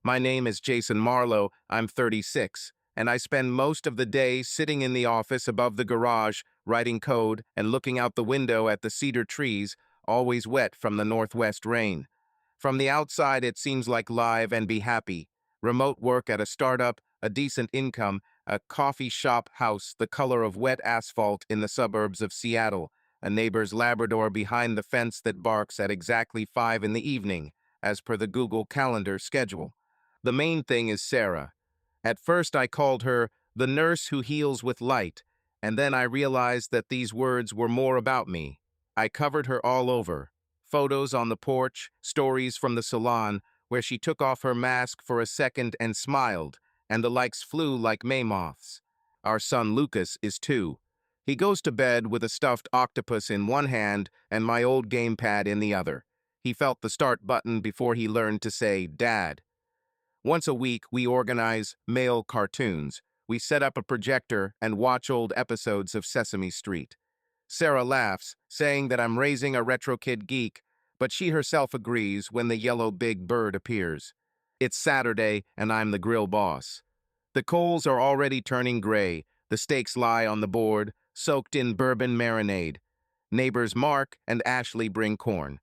My name is Jason Marlowe. I'm 36, and I spend most of the day sitting in the office above the garage, writing code and looking out the window at the cedar trees, always wet from the northwest rain. From the outside, it seems like live and be happy. Remote work at a startup, a decent income, a coffee shop house the color of wet asphalt in the suburbs of Seattle, a neighbor's Labrador behind the fence that barks at exactly 5 in the evening, as per the Google Calendar schedule. The main thing is Sarah. At first I called her the nurse who heals with light, and then I realized that these words were more about me. I covered her all over. Photos on the porch, stories from the salon, where she took off her mask for a second and smiled, and the likes flew like May moths. Our son Lucas is 2. He goes to bed with a stuffed octopus in one hand and my old gamepad in the other. He felt the start button before he learned to say, Dad. Once a week, we organize male cartoons. We set up a projector and watch old episodes of Sesame Street. Sarah laughs, saying that I'm raising a retro kid geek, but she herself agrees when the yellow big bird appears. It's Saturday, and I'm the grill boss. The coals are already turning gray. The steaks lie on the board, soaked in bourbon marinade. Neighbors Mark and Ashley bring corn.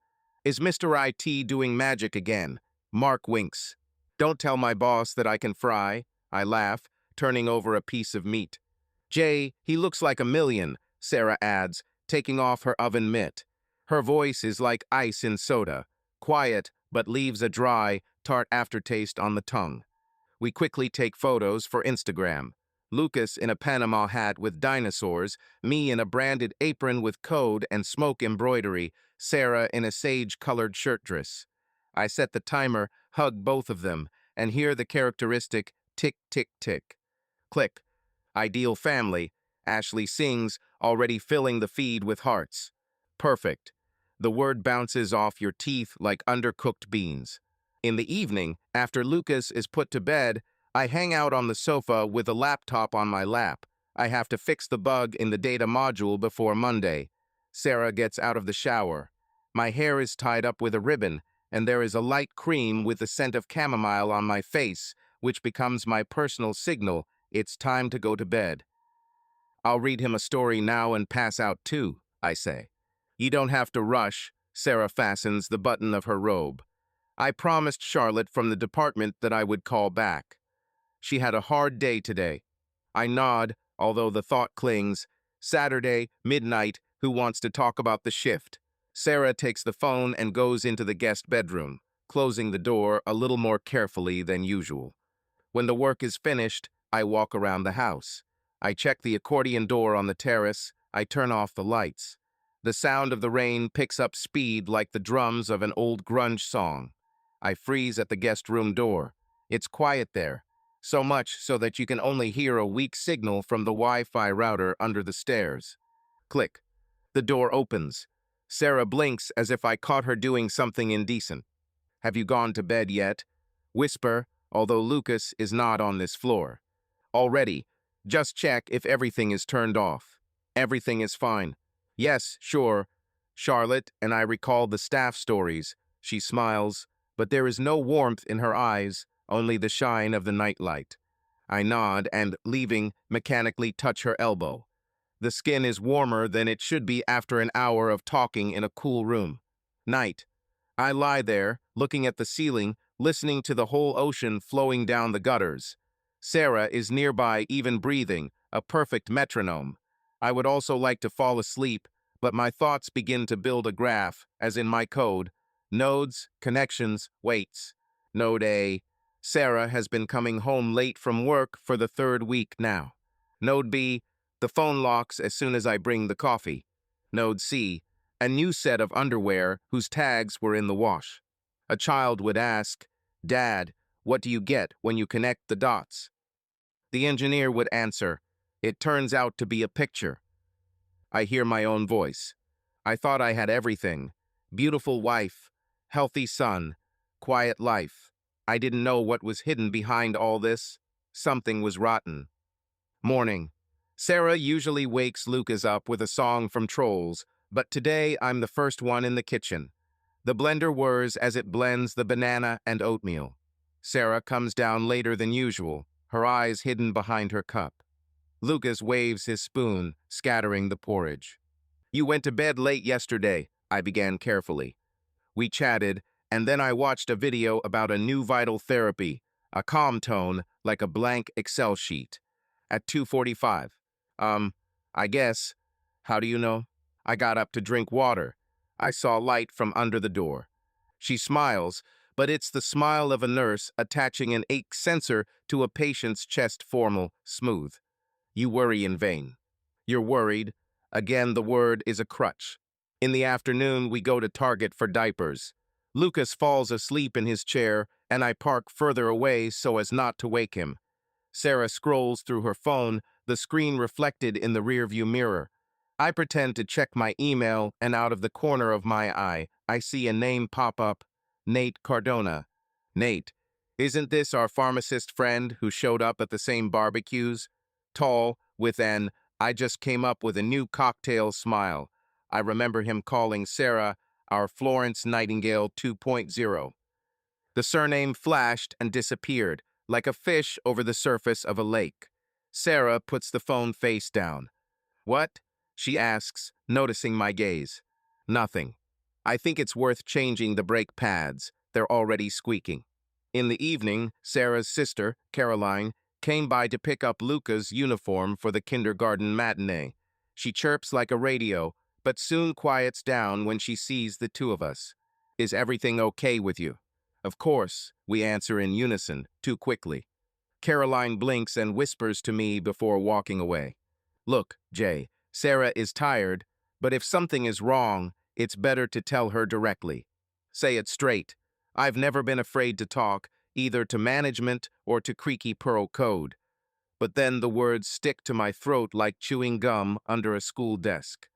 Is Mr. IT doing magic again? Mark winks. Don't tell my boss that I can fry, I laugh, turning over a piece of meat. Jay, he looks like a million, Sarah adds, taking off her oven mitt. Her voice is like ice in soda, quiet but leaves a dry, tart aftertaste on the tongue. We quickly take photos for Instagram. Lucas in a Panama hat with dinosaurs, me in a branded apron with code and smoke embroidery, Sarah in a sage-colored shirt dress. I set the timer, hug both of them, and hear the characteristic tick, tick, tick. Click. Ideal family, Ashley sings, already filling the feed with hearts. Perfect. The word bounces off your teeth like undercooked beans. In the evening, after Lucas is put to bed, I hang out on the sofa with a laptop on my lap. I have to fix the bug in the data module before Monday. Sarah gets out of the shower. My hair is tied up with a ribbon, and there is a light cream with the scent of chamomile on my face, which becomes my personal signal it's time to go to bed. I'll read him a story now and pass out too, I say. You don't have to rush, Sarah fastens the button of her robe. I promised Charlotte from the department that I would call back. She had a hard day today. I nod, although the thought clings. Saturday, midnight, who wants to talk about the shift? Sarah takes the phone and goes into the guest bedroom, closing the door a little more carefully than usual. When the work is finished, I walk around the house. I check the accordion door on the terrace. I turn off the lights. The sound of the rain picks up speed like the drums of an old grunge song. I freeze at the guest room door. It's quiet there, so much so that you can only hear a weak signal from the Wi-Fi router under the stairs. Click. The door opens. Sarah blinks as if I caught her doing something indecent. Have you gone to bed yet? Whisper, although Lucas is not on this floor. Already. Just check if everything is turned off. Everything is fine. Yes, sure. Charlotte and I recall the staff stories. She smiles, but there is no warmth in her eyes, only the shine of the nightlight. I nod and, leaving, mechanically touch her elbow. The skin is warmer than it should be after an hour of talking in a cool room. Night. I lie there, looking at the ceiling, listening to the whole ocean flowing down the gutters. Sarah is nearby, even breathing, a perfect metronome. I would also like to fall asleep, but my thoughts begin to build a graph, as in my code. Nodes, connections, weights. Node A. Sarah has been coming home late from work for the 3rd week now. Node B. The phone locks as soon as I bring the coffee. Node C. A new set of underwear whose tags were in the wash. A child would ask, Dad, what do you get when you connect the dots? The engineer would answer, it turns out to be a picture. I hear my own voice. I thought I had everything. Beautiful wife, healthy son, quiet life. I didn't know what was hidden behind all this. Something was rotten. Morning. Sarah usually wakes Lucas up with a song from Trolls, but today I'm the first one in the kitchen. The blender whirs as it blends the banana and oatmeal. Sarah comes down later than usual, her eyes hidden behind her cup. Lucas waves his spoon, scattering the porridge. You went to bed late yesterday, I began carefully. We chatted, and then I watched a video about a new vital therapy, a calm tone like a blank Excel sheet. At 2:45. Um, I guess. How do you know? I got up to drink water. I saw light from under the door. She smiles, but it's the smile of a nurse attaching an ache sensor to a patient's chest, formal, smooth. You worry in vain. You're worried. Again, the word is a crutch. In the afternoon, we go to Target for diapers. Lucas falls asleep in his chair, and I park further away so as not to wake him. Sarah scrolls through her phone, the screen reflected in the rearview mirror. I pretend to check my email, and out of the corner of my eye, I see a name pop up, Nate Cardona. Nate, isn't this our pharmacist friend who showed up at the same barbecues? Tall, with an, I just came up with a new cocktail smile. I remember him calling Sarah our Florence Nightingale 2.0. The surname flashed and disappeared, like a fish over the surface of a lake. Sarah puts the phone face down. What? She asks, noticing my gaze. Nothing. I think it's worth changing the brake pads. They're already squeaking. In the evening, Sarah's sister, Caroline, came by to pick up Luca's uniform for the kindergarten matinee. She chirps like a radio, but soon quiets down when she sees the two of us. Is everything okay with you? Of course, we answer in unison, too quickly. Caroline blinks and whispers to me before walking away. Look, Jay, Sarah is tired, but if something is wrong, it's better to tell her directly. Say it straight. I've never been afraid to talk, either to management or to creaky Pearl code. But then the words stick to my throat like chewing gum under a school desk.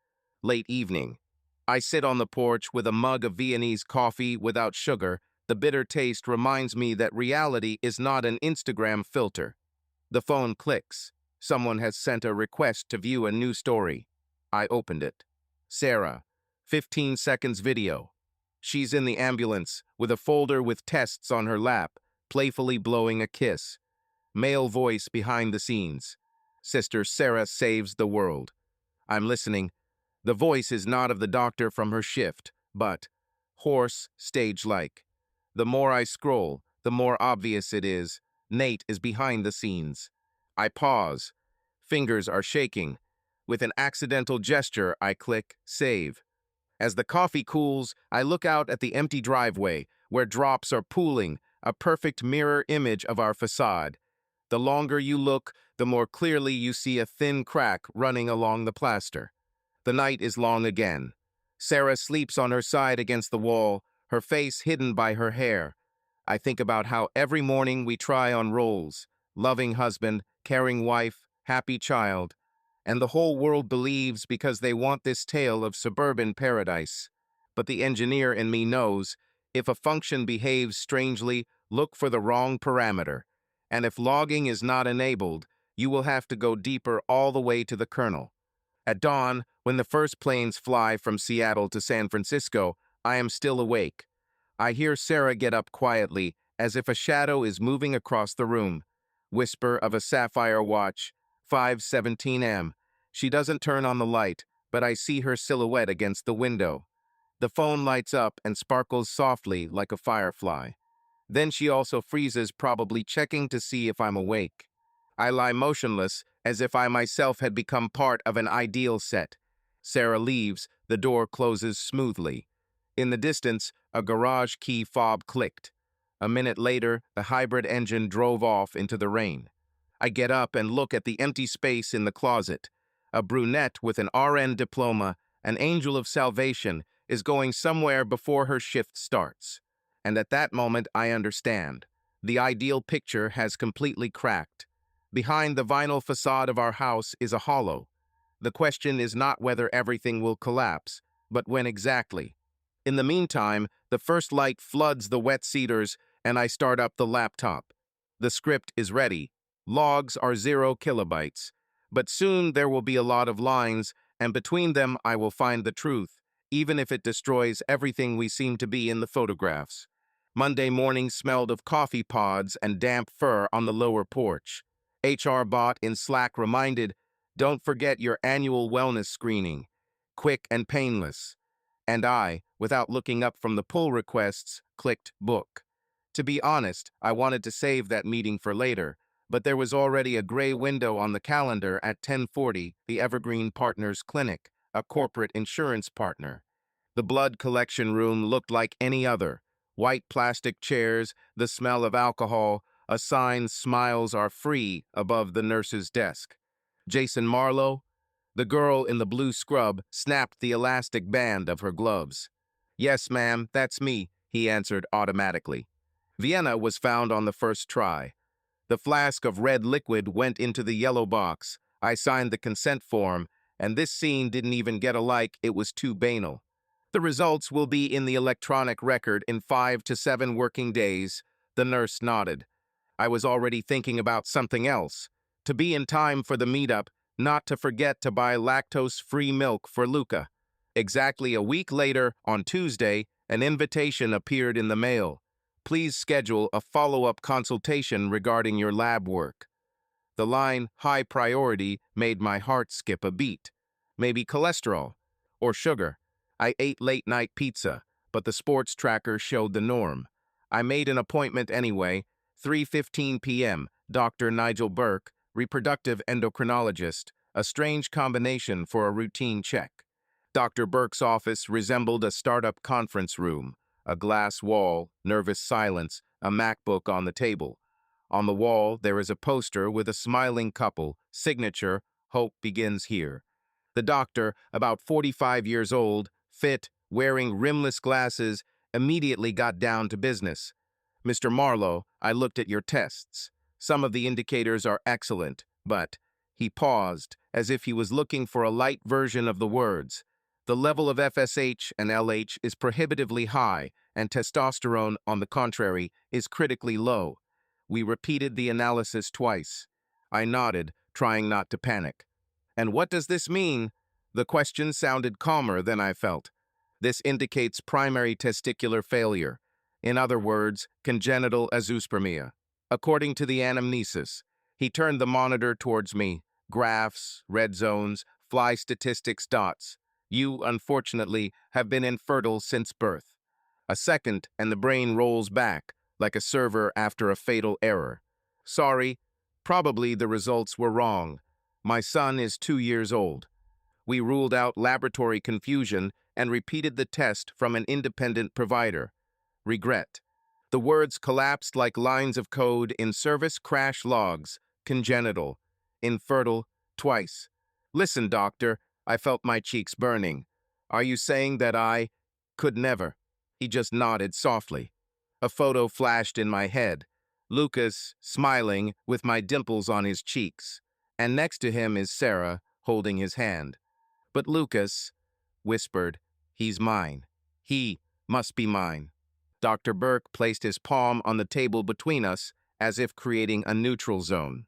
Late evening. I sit on the porch with a mug of Viennese coffee without sugar. The bitter taste reminds me that reality is not an Instagram filter. The phone clicks. Someone has sent a request to view a new story. I opened it. Sarah, 15 seconds video. She's in the ambulance with a folder with tests on her lap, playfully blowing a kiss. Male voice behind the scenes. Sister Sarah saves the world. I'm listening. The voice is not of the doctor from her shift, but hoarse, stage-like. The more I scroll, the more obvious it is. Nate is behind the scenes. I pause. Fingers are shaking. With an accidental gesture, I click save. As the coffee cools, I look out at the empty driveway, where drops are pooling, a perfect mirror image of our facade. The longer you look, the more clearly you see a thin crack running along the plaster. The night is long again. Sarah sleeps on her side against the wall, her face hidden by her hair. I think about how every morning we try on roles, loving husband, caring wife, happy child, and the whole world believes because they want this tale of suburban paradise. But the engineer in me knows, if a function behaves strangely, look for the wrong parameter. And if logging is not enabled, you will have to go deeper all the way to the kernel. At dawn, when the first planes fly from Seattle to San Francisco, I am still awake. I hear Sarah get up quietly, as if a shadow is moving across the room. Whisper of a sapphire watch, 5:17 am. She doesn't turn on the light, but I see her silhouette against the window. The phone lights up and sparkles softly like a firefly. Then she also freezes, probably checking to see if I'm awake. I lie motionless, as if I myself had become part of an ideal set. Sarah leaves, the door closes smoothly. In the distance, a garage key fob clicked. A minute later, the hybrid engine drove off into the rain. I get up and look at the empty space in the closet. A brunette with an RN diploma, an angel of salvation, is going somewhere before her shift starts. And at that moment, I understand. The ideal picture has completely cracked. Behind the vinyl facade of our house is a hollow. The question is not whether everything will collapse, but when exactly. In the meantime, the first light floods the wet cedars, and I start up the laptop. The script is ready. Logs are 0 kilobytes. But soon there will be a lot of lines, and between them I will find the truth, even if it destroys everything we seem to be in the photographs. Monday morning smelled of coffee pods and damp fur on the lower porch. HR bot in Slack reminded, don't forget your annual wellness screening. Quick and painless. And I, without looking up from the pull requests, clicked book. To be honest, I wanted to save that meeting for later, but there was already a gray window on the calendar at 10:40, the Evergreen Partners Clinic, a corporate insurance partner. The blood collection room looked like any other. White plastic chairs, the smell of alcohol, a sign "Smiles are free" above the nurse's desk. Jason Marlowe? The girl in the blue scrub snapped the elastic band of her gloves. Yes, ma'am, that's me, he answered automatically. Vienna was found on the first try. The flask of red liquid went into the yellow box. I signed the consent form, and this scene didn't even get a like, it was too banal. The results will be in the electronic record in 5 to 7 working days, the nurse nodded. I was already thinking about something else. To be in time for the meetup, not to forget to buy lactose-free milk for Luca. Exactly a week later, on Tuesday, an invitation appeared in the mail. Please schedule a follow-up consultation regarding your lab work. The line, high priority, made my heart skip a beat. Maybe cholesterol. Or sugar. I ate late-night pizza, but the sports tracker showed the norm. I made an appointment anyway, 3:15 p.m., Dr. Nigel Burke, reproductive endocrinologist, a strange combination for a routine check. Dr. Burke's office resembled a startup conference room, a glass wall, nervous silence, a MacBook on the table. On the wall, there is a poster with a smiling couple, signature, Hope Begins Here. The doctor, about 45 years old, fit, wearing rimless glasses, immediately got down to business. Mr. Marlowe, I looked at your tests. Some of the indicators are excellent, but he paused, as if he was looking for a light version of the words. The level of FSH and LH is prohibitively high, and testosterone, on the contrary, is critically low. We repeated the analysis twice. I nodded, trying not to panic. And what does this mean? The question sounded calmer than I felt. This indicates primary testicular failure. In other words, congenital azoospermia. According to the anamnesis, he turned the monitor towards me. Graphs, red zones, fly statistics dots. You, unfortunately, have been infertile since birth. A second, and the brain rolls back, like a server after a fatal error. Sorry, probably the results were wrong. My son is 2 years old. We ruled out laboratory confusion and repeated the test from an independent provider. Regret. The words collapsed like lines of code in service crash logs. Congenital. Infertile. Twice. Listen, doctor. I felt my cheeks burning. Are you saying that I could never? He just nodded softly. A photo flashed in my head. Lucas, smiling, with my dimples on his cheeks. And next to him is Sarah, holding his hand. But Lucas whispered, he's mine. He must be mine. Dr. Burke placed his palm on the table between us, as if creating a neutral zone.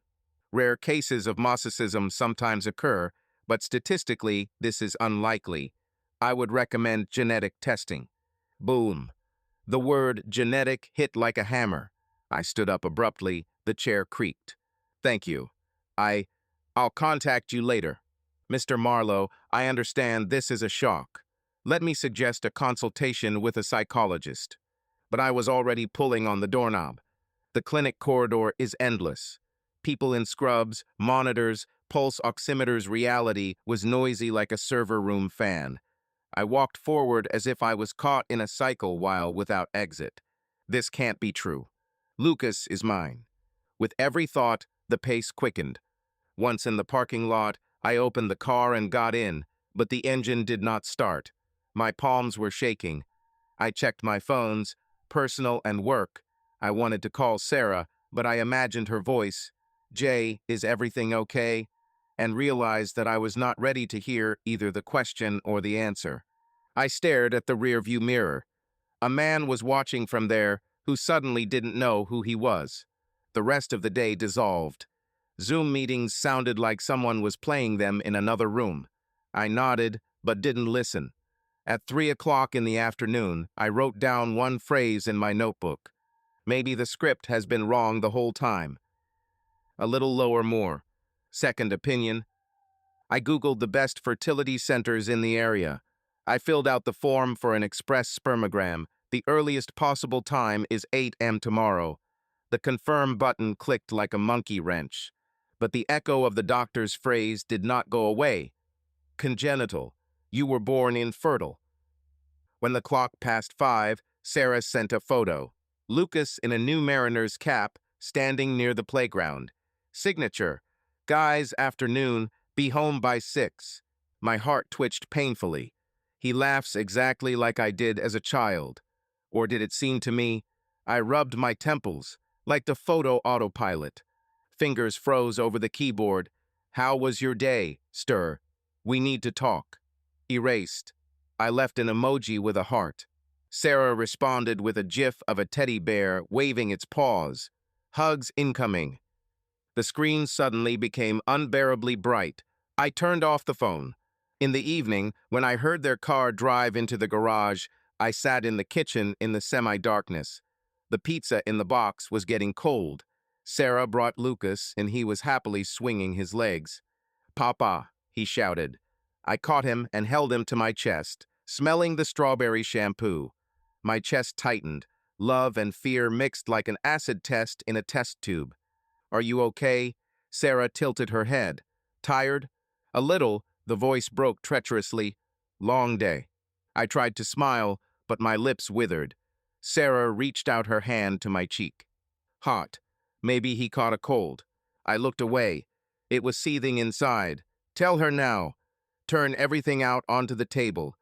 Rare cases of mosacism sometimes occur, but statistically, this is unlikely. I would recommend genetic testing. Boom. The word genetic hit like a hammer. I stood up abruptly. The chair creaked. Thank you. I'll contact you later. Mr. Marlowe, I understand this is a shock. Let me suggest a consultation with a psychologist. But I was already pulling on the doorknob. The clinic corridor is endless. People in scrubs, monitors, pulse oximeters. Reality was noisy like a server room fan. I walked forward as if I was caught in a cycle while without exit. This can't be true. Lucas is mine. With every thought, the pace quickened. Once in the parking lot, I opened the car and got in, but the engine did not start. My palms were shaking. I checked my phones, personal and work. I wanted to call Sarah, but I imagined her voice, "Jay, is everything okay?" and realized that I was not ready to hear either the question or the answer. I stared at the rearview mirror. A man was watching from there who suddenly didn't know who he was. The rest of the day dissolved. Zoom meetings sounded like someone was playing them in another room. I nodded, but didn't listen. At 3 o'clock in the afternoon, I wrote down one phrase in my notebook. Maybe the script has been wrong the whole time. A little lower more. Second opinion. I Googled the best fertility centers in the area. I filled out the form for an express spermogram. The earliest possible time is 8 a.m. tomorrow. The confirm button clicked like a monkey wrench. But the echo of the doctor's phrase did not go away. Congenital. You were born infertile. When the clock passed 5, Sarah sent a photo. Lucas in a new mariner's cap, standing near the playground. Signature. Guys, afternoon, be home by 6. My heart twitched painfully. He laughs exactly like I did as a child. Or did it seem to me? I rubbed my temples, like the photo autopilot. Fingers froze over the keyboard. How was your day, Stir? We need to talk. Erased. I left an emoji with a heart. Sarah responded with a gif of a teddy bear waving its paws. Hugs incoming. The screen suddenly became unbearably bright. I turned off the phone. In the evening, when I heard their car drive into the garage, I sat in the kitchen in the semi-darkness. The pizza in the box was getting cold. Sarah brought Lucas, and he was happily swinging his legs. "Papa," he shouted. I caught him and held him to my chest, smelling the strawberry shampoo. My chest tightened. Love and fear mixed like an acid test in a test tube. "Are you okay?" Sarah tilted her head. "Tired?" "A little," the voice broke treacherously. "Long day." I tried to smile, but my lips withered. Sarah reached out her hand to my cheek. Hot. Maybe he caught a cold. I looked away. It was seething inside. Tell her now. Turn everything out onto the table.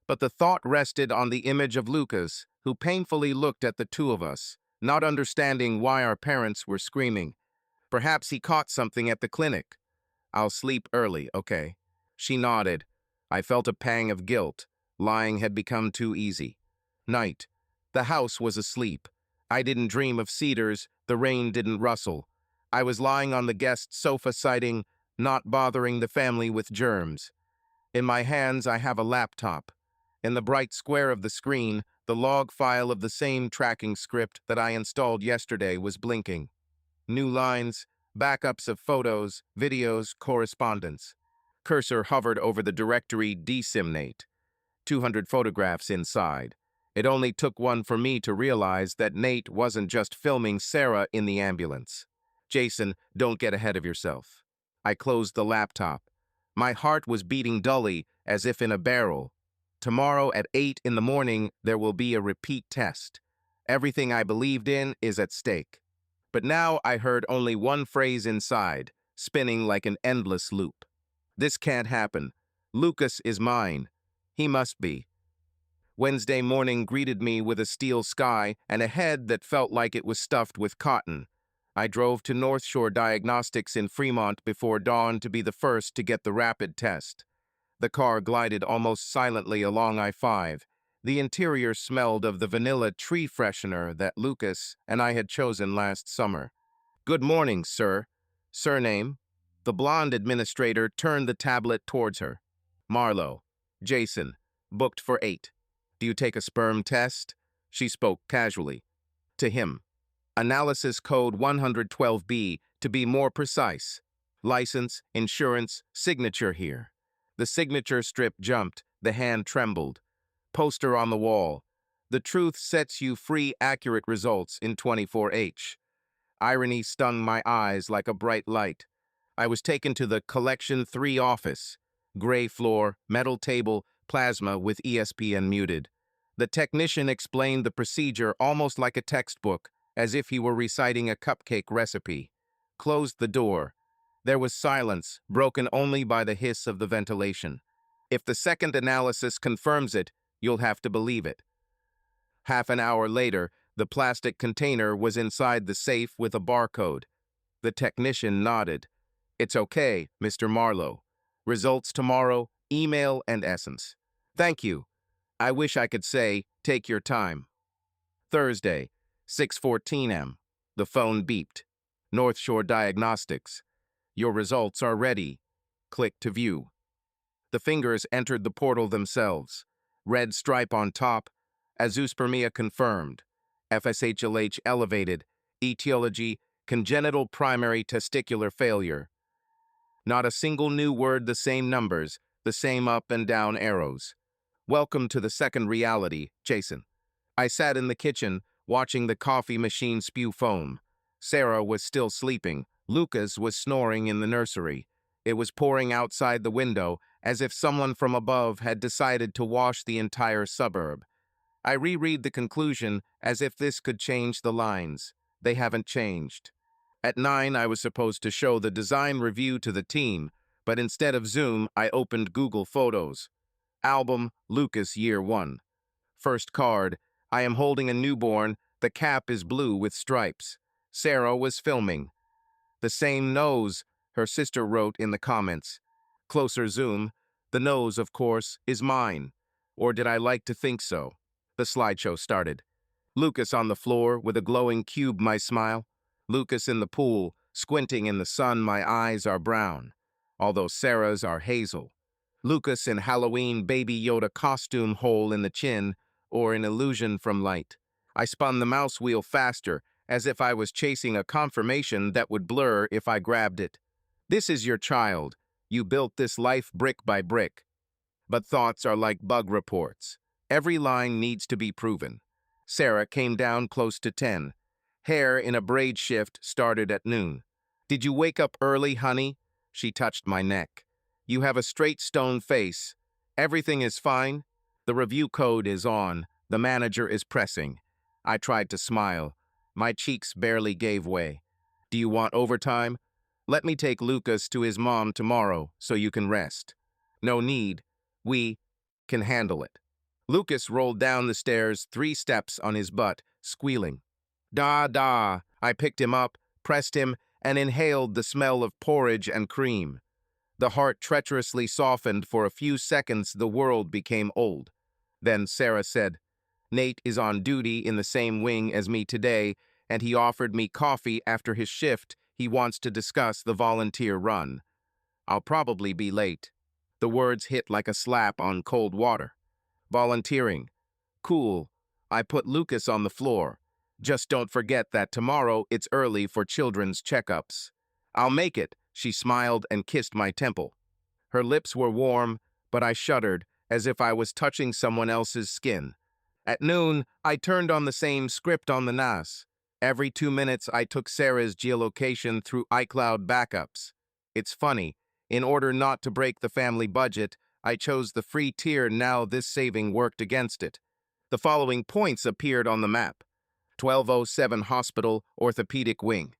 But the thought rested on the image of Lucas, who painfully looked at the two of us, not understanding why our parents were screaming. Perhaps he caught something at the clinic. "I'll sleep early, okay?" She nodded. I felt a pang of guilt. Lying had become too easy. Night. The house was asleep. I didn't dream of cedars, the rain didn't rustle. I was lying on the guest sofa citing, "not bothering the family with germs." In my hands, I have a laptop. In the bright square of the screen, the log file of the same tracking script that I installed yesterday was blinking. New lines, backups of photos, videos, correspondence. Cursor hovered over the directory Disseminate. 200 photographs inside. It only took one for me to realize that Nate wasn't just filming Sarah in the ambulance. "Jason, don't get ahead of yourself." I closed the laptop. My heart was beating dully, as if in a barrel. Tomorrow at 8 in the morning, there will be a repeat test. Everything I believed in is at stake. But now I heard only one phrase inside, spinning like an endless loop. "This can't happen. Lucas is mine. He must be." Wednesday morning greeted me with a steel sky and a head that felt like it was stuffed with cotton. I drove to North Shore Diagnostics in Fremont before dawn to be the first to get the rapid test. The car glided almost silently along I-5. The interior smelled of the vanilla tree freshener that Lucas and I had chosen last summer. "Good morning, sir." "Surname?" The blonde administrator turned the tablet towards her. "Marlowe." "Jason. Booked for 8. Do you take a sperm test?" She spoke casually. To him. "Analysis code 112B, to be more precise. License, insurance, signature here." The signature strip jumped, the hand trembled. Poster on the wall. "The truth sets you free, accurate results in 24H. Irony stung my eyes like a bright light. I was taken to the Collection 3 office. Gray floor, metal table, plasma with ESPN muted. The technician explained the procedure almost like a textbook, as if he were reciting a cupcake recipe. Closed the door. There was silence, broken only by the hiss of the ventilation. "If the second analysis confirms it, you'll have to believe it." Half an hour later, the plastic container was inside the safe with a barcode. The technician nodded. "It's okay, Mr. Marlowe. Results tomorrow, email and essence." "Thank you." I wish I could say, "Take your time." Thursday, 6:14 m. The phone beeped. North Shore Diagnostics. "Your results are ready. Click to view." The fingers entered the portal themselves. red stripe on top, azoospermia confirmed, FSHLH elevated, etiology, congenital primary testicular failure. Not a single new word, the same numbers, the same up and down arrows. Welcome to the second reality, Jason. I sat in the kitchen, watching the coffee machine spew foam. Sarah was still sleeping. Lucas was snoring in the nursery. It was pouring outside the window, as if someone from above had decided to wash the entire suburb. I reread the conclusion as if this could change the lines. They haven't changed. At 9, I was supposed to show the design review to the team, but instead of Zoom, I opened Google Photos. Album, Lucas, Year 1. First card, I am holding a newborn, the cap is blue with stripes. Sarah was filming. The same nose, her sister wrote in the comments. Closer zoom, the nose, of course, is mine. Or did I like to think so? The slideshow started. Lucas on the floor with a glowing cube, my smile. Lucas in the pool, squinting in the sun, my eyes are brown, although Sarah's are hazel. Lucas in Halloween Baby Yoda costume, hole in the chin, or an illusion from light. I spun the mouse wheel faster, as if I was chasing a confirmation that would blur if I grabbed it. This is your child. You built this life brick by brick. But thoughts are like bug reports. Every line needs to be proven. Sarah came down close to 10. Hair in a braid shift started at noon. Did you wake up early, honey? She touched my neck. You have a straight stone face. Everything is fine? The review code is on. The manager is pressing. I tried to smile. My cheeks barely gave way. Do you want overtime? Let me take Lucas to his mom tomorrow so you can rest. No need. We can handle it. Lucas rolled down the stairs 3 steps on his butt, squealing. Da da. I picked him up, pressed him, and inhaled the smell of porridge and cream. The heart treacherously softened. For a few seconds, the world became old. Then Sarah said, Nate is on duty in the same wing as me today, and he offered me coffee after his shift. He wants to discuss the volunteer run. I'll probably be late. The words hit like a slap on cold water. Volunteering. Cool. I put Lucas on the floor. Just don't forget that tomorrow it's early for children's checkups. I'll make it, she smiled and kissed my temple. Her lips were warm, but I shuddered as if I was touching someone else's skin. At noon, I turned on the same script on the NAS. Every 2 minutes, I took Sarah's geolocation through iCloud backups. It's funny, in order not to break the family budget, I chose the free tier. Now this saving worked against it. The following points appeared on the map. 1207 Hospital, Orthopedic Wing.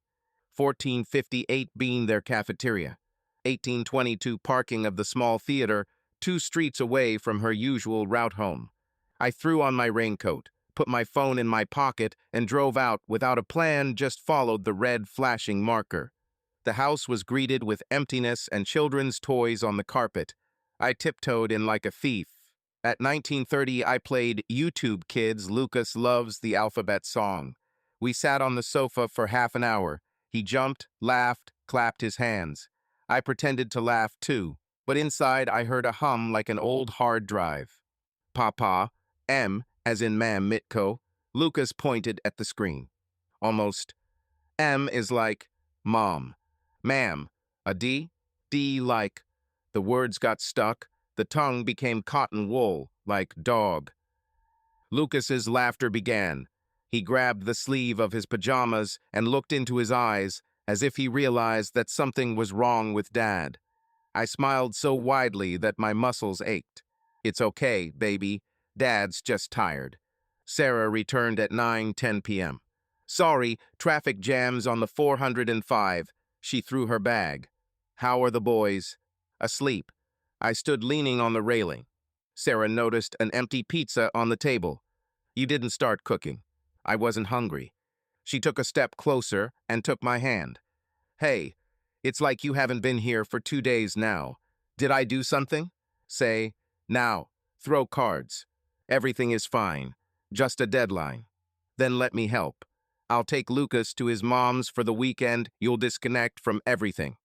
1458 Bean, their cafeteria. 1822 parking of the small theater, 2 streets away from her usual route home. I threw on my raincoat, put my phone in my pocket, and drove out without a plan, just followed the red flashing marker. The house was greeted with emptiness and children's toys on the carpet. I tiptoed in like a thief. At 19:30, I played YouTube Kids. Lucas loves the alphabet song. We sat on the sofa for half an hour. He jumped, laughed, clapped his hands. I pretended to laugh too, but inside I heard a hum like an old hard drive. Papa, M, as in Ma'am Mitko. Lucas pointed at the screen. Almost. M is like Mom. Ma'am. A D? D like. The words got stuck. The tongue became cotton wool, like dog. Lucas's laughter began. He grabbed the sleeve of his pajamas and looked into his eyes, as if he realized that something was wrong with Dad. I smiled so widely that my muscles ached. It's okay, baby. Dad's just tired. Sarah returned at 9:10 p.m. Sorry, traffic jams on the 405. She threw her bag. How are the boys? Asleep. I stood leaning on the railing. Sarah noticed an empty pizza on the table. You didn't start cooking. I wasn't hungry. She took a step closer and took my hand. Hey, it's like you haven't been here for 2 days now. Did I do something? Say, now, throw cards. Everything is fine. Just a deadline. Then let me help. I'll take Lucas to his mom's for the weekend. You'll disconnect from everything.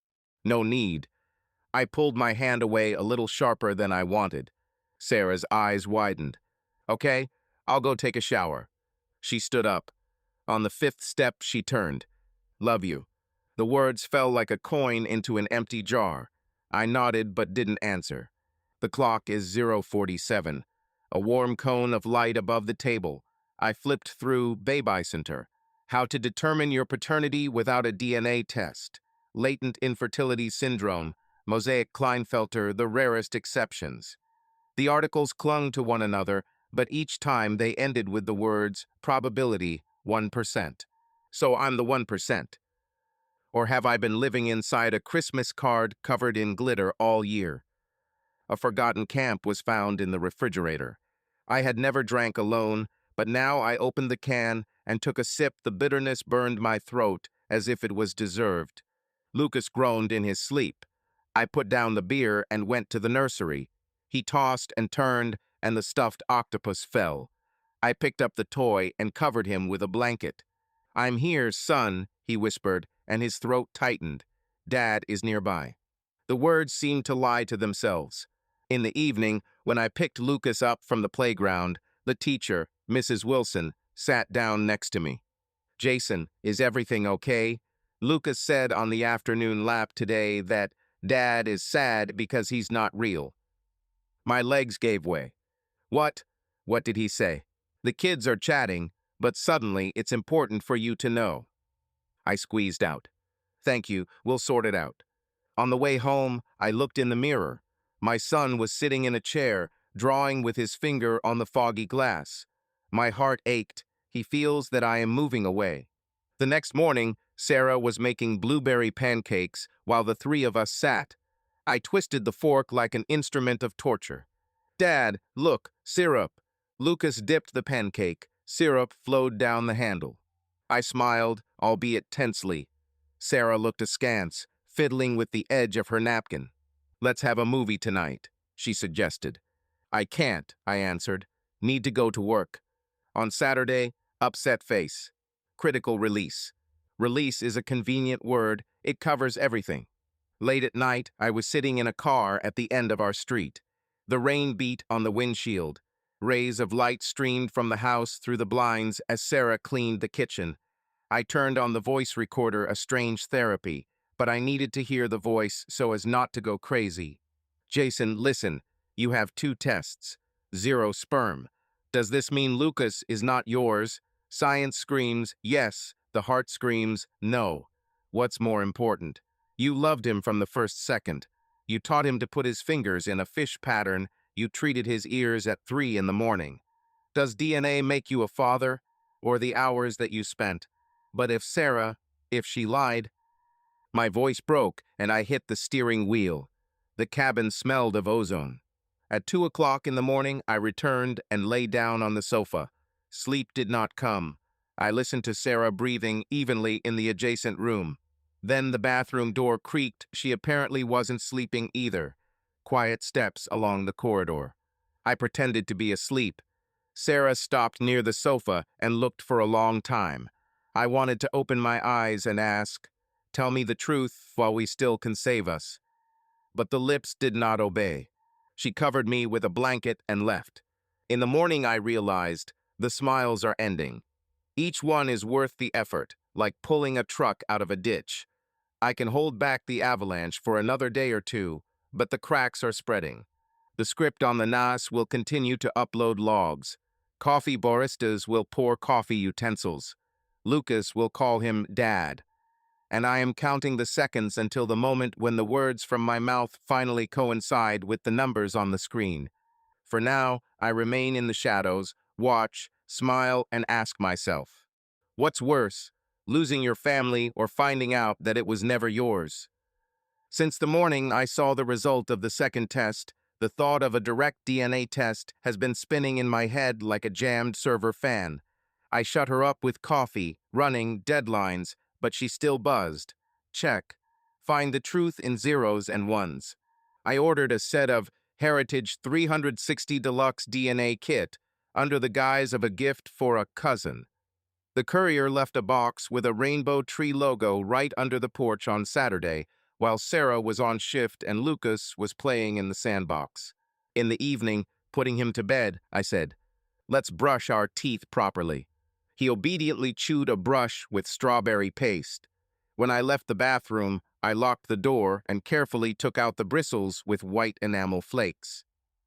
No need. I pulled my hand away a little sharper than I wanted. Sarah's eyes widened. Okay, I'll go take a shower. She stood up. On the fifth step, she turned. Love you. The words fell like a coin into an empty jar. I nodded but didn't answer. The clock is 0:47. A warm cone of light above the table. I flipped through Babycenter. How to determine your paternity without a DNA test. Latent infertility syndrome. Mosaic Klinefelter, the rarest exceptions. The articles clung to one another, but each time they ended with the words, probability, 1%. So I'm the 1%. Or have I been living inside a Christmas card covered in glitter all year? A forgotten camp was found in the refrigerator. I had never drank alone, but now I opened the can and took a sip. The bitterness burned my throat as if it was deserved. Lucas groaned in his sleep. I put down the beer and went to the nursery. He tossed and turned, and the stuffed octopus fell. I picked up the toy and covered him with a blanket. I'm here, son, he whispered, and his throat tightened. Dad is nearby. The words seemed to lie to themselves. In the evening, when I picked Lucas up from the playground, the teacher, Mrs. Wilson, sat down next to me. Jason, is everything okay? Lucas said on the afternoon lap today that Dad is sad because he's not real. My legs gave way. What? What did he say? The kids are chatting, but suddenly it's important for you to know. I squeezed out. Thank you, we'll sort it out. On the way home, I looked in the mirror. My son was sitting in a chair, drawing with his finger on the foggy glass. My heart ached. He feels that I am moving away. The next morning, Sarah was making blueberry pancakes while the three of us sat. I twisted the fork like an instrument of torture. Dad, look, syrup. Lucas dipped the pancake. Syrup flowed down the handle. I smiled, albeit tensely. Sarah looked askance, fiddling with the edge of her napkin. Let's have a movie tonight, she suggested. I can't, I answered. Need to go to work. On Saturday, upset face. Critical release. Release is a convenient word. It covers everything. Late at night, I was sitting in a car at the end of our street. The rain beat on the windshield. Rays of light streamed from the house through the blinds as Sarah cleaned the kitchen. I turned on the voice recorder, a strange therapy, but I needed to hear the voice so as not to go crazy. Jason, listen, you have 2 tests. 0 sperm. Does this mean Lucas is not yours? Science screams, yes. The heart screams, no. What's more important? You loved him from the first second. You taught him to put his fingers in a fish pattern. You treated his ears at 3 in the morning. Does DNA make you a father? Or the hours that you spent? But if she lied. My voice broke and I hit the steering wheel. The cabin smelled of ozone. At 2 o'clock in the morning, I returned and lay down on the sofa. Sleep did not come. I listened to Sarah breathing evenly in the adjacent room. Then the bathroom door creaked. She apparently wasn't sleeping either. Quiet steps along the corridor. I pretended to be asleep. Sarah stopped near the sofa and looked for a long time. I wanted to open my eyes and ask, tell me the truth while we still can save us. But the lips did not obey. She covered me with a blanket and left. In the morning I realized the smiles are ending. Each one is worth the effort, like pulling a truck out of a ditch. I can hold back the avalanche for another day or two, but the cracks are spreading. The script on the NAS will continue to upload logs. Coffee baristas will pour coffee utensils. Lucas will call him Dad. And I am counting the seconds until the moment when the words from my mouth finally coincide with the numbers on the screen. For now, I remain in the shadows, watch, smile, and ask myself, what's worse, losing your family or finding out that it was never yours? Since the morning I saw the result of the second test, the thought of a direct DNA test has been spinning in my head like a jammed server fan. I shut her up with coffee, running, deadlines, but she still buzzed. Check. Find the truth in zeros and ones. I ordered a set of Heritage 360 Deluxe DNA kit under the guise of a gift for a cousin. The courier left a box with a rainbow tree logo right under the porch on Saturday, while Sarah was on shift and Lucas was playing in the sandbox. In the evening, Putting him to bed, I said, "Let's brush our teeth properly." He obediently chewed a brush with strawberry paste. When I left the bathroom, I locked the door and carefully took out the bristles with white enamel flakes.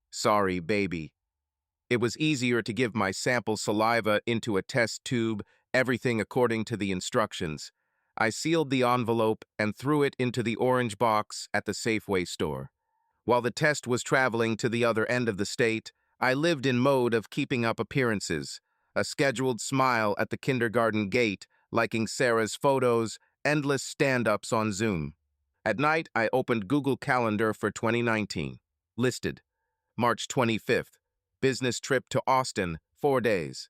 Sorry, baby. It was easier to give my sample saliva into a test tube, everything according to the instructions. I sealed the envelope and threw it into the orange box at the Safeway store. While the test was traveling to the other end of the state, I lived in mode of keeping up appearances, a scheduled smile at the kindergarten gate, liking Sarah's photos, endless stand-ups on Zoom. At night, I opened Google Calendar for 2019. Listed. March 25th. Business trip to Austin, 4 days.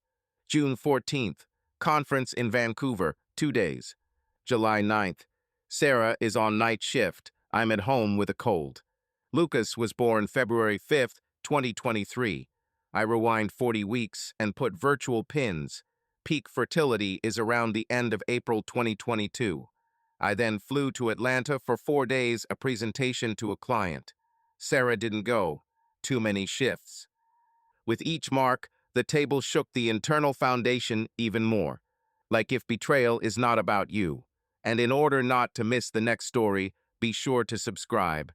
June 14th. Conference in Vancouver, 2 days. July 9th. Sarah is on night shift. I'm at home with a cold. Lucas was born February 5th, 2023. I rewind 40 weeks and put virtual pins. Peak fertility is around the end of April 2022. I then flew to Atlanta for 4 days, a presentation to a client. Sarah didn't go. Too many shifts. With each mark, the table shook the internal foundation even more. Like if betrayal is not about you. And in order not to miss the next story, be sure to subscribe.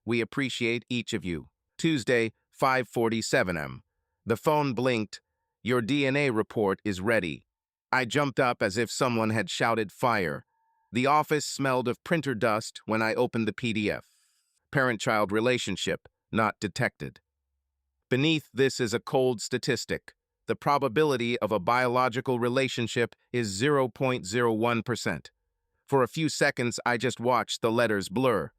We appreciate each of you. Tuesday, 5:47 am. The phone blinked. Your DNA report is ready. I jumped up as if someone had shouted fire. The office smelled of printer dust when I opened the PDF. Parent-child relationship, not detected. Beneath this is a cold statistic. The probability of a biological relationship is 0.01%. For a few seconds, I just watched the letters blur.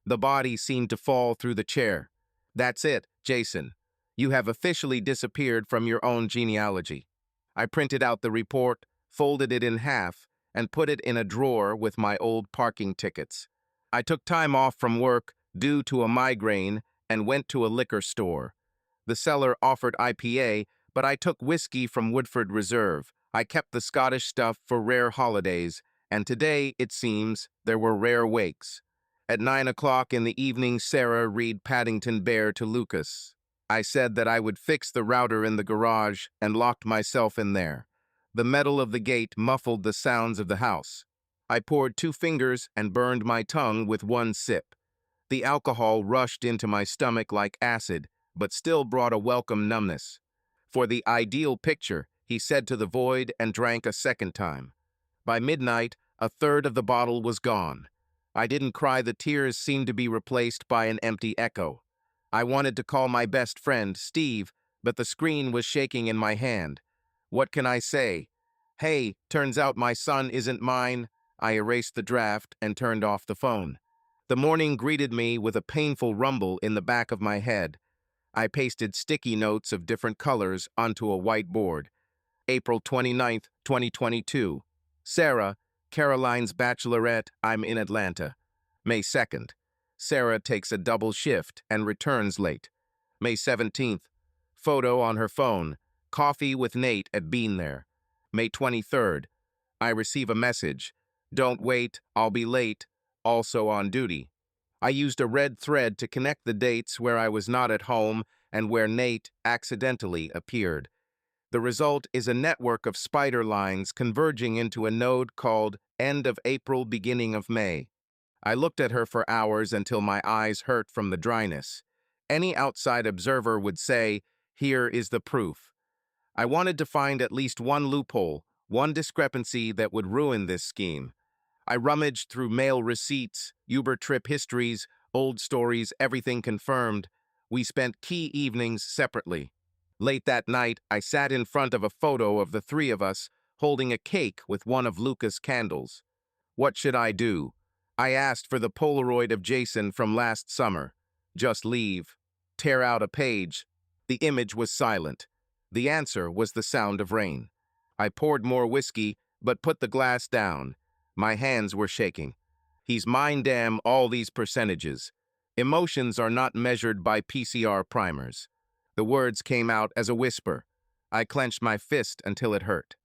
The body seemed to fall through the chair. That's it, Jason. You have officially disappeared from your own genealogy. I printed out the report, folded it in half, and put it in a drawer with my old parking tickets. I took time off from work due to a migraine and went to a liquor store. The seller offered IPA, but I took whiskey from Woodford Reserve. I kept the Scottish stuff for rare holidays, and today, it seems, there were rare wakes. At 9 o'clock in the evening, Sarah read Paddington Bear to Lucas. I said that I would fix the router in the garage and locked myself in there. The metal of the gate muffled the sounds of the house. I poured 2 fingers and burned my tongue with 1 sip. The alcohol rushed into my stomach like acid, but still brought a welcome numbness. For the ideal picture, he said to the void and drank a second time. By midnight, a third of the bottle was gone. I didn't cry. The tears seemed to be replaced by an empty echo. I wanted to call my best friend, Steve, but the screen was shaking in my hand. What can I say? Hey, turns out my son isn't mine. I erased the draft and turned off the phone. The morning greeted me with a painful rumble in the back of my head. I pasted sticky notes of different colors onto a whiteboard. April 29th, 2022. Sarah, Caroline's bachelorette, I'm in Atlanta. May 2nd. Sarah takes a double shift and returns late. May 17th. Photo on her phone. Coffee with Nate at Bean There. May 23rd. I receive a message. Don't wait, I'll be late. Also on duty. I used a red thread to connect the dates where I was not at home and where Nate accidentally appeared. The result is a network of spider lines converging into a node called End of April, Beginning of May. I looked at her for hours until my eyes hurt from the dryness. Any outside observer would say, here is the proof. I wanted to find at least one loophole, one discrepancy that would ruin this scheme. I rummaged through mail receipts, Uber trip histories, old stories, everything confirmed. We spent key evenings separately. Late that night, I sat in front of a photo of the 3 of us, holding a cake with one of Lucas' candles. What should I do? I asked for the Polaroid of Jason from last summer. Just leave. Tear out a page. The image was silent. The answer was the sound of rain. I poured more whiskey, but put the glass down. My hands were shaking. He's mine, damn all these percentages. Emotions are not measured by PCR primers. The words came out as a whisper. I clenched my fist until it hurt.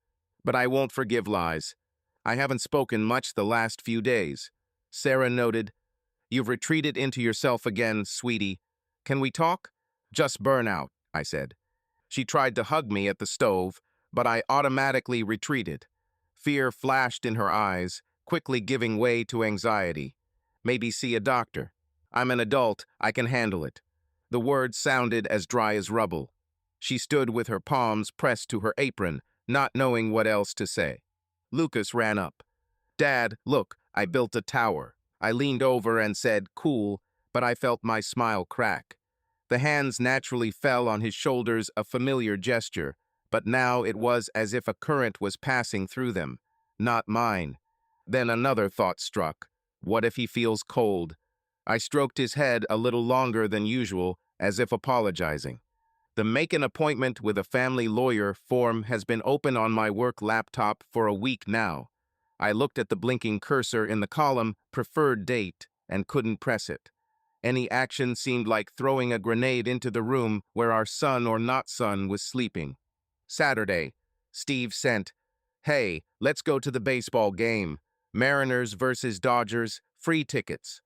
But I won't forgive lies. I haven't spoken much the last few days. Sarah noted, You've retreated into yourself again, sweetie. Can we talk? Just burnout, I said. She tried to hug me at the stove, but I automatically retreated. Fear flashed in her eyes, quickly giving way to anxiety. Maybe see a doctor. I'm an adult, I can handle it. The words sounded as dry as rubble. She stood with her palms pressed to her apron, not knowing what else to say. Lucas ran up. Dad, look, I built a tower. I leaned over and said, cool, but I felt my smile crack. The hands naturally fell on his shoulders, a familiar gesture, but now it was as if a current was passing through them. Not mine. Then another thought struck. What if he feels cold? I stroked his head a little longer than usual, as if apologizing. The make an appointment with a family lawyer form has been open on my work laptop for a week now. I looked at the blinking cursor in the column, preferred date, and couldn't press it. Any action seemed like throwing a grenade into the room where our son or not son was sleeping. Saturday, Steve sent, "Hey, let's go to the baseball game. Mariners versus Dodgers, free tickets."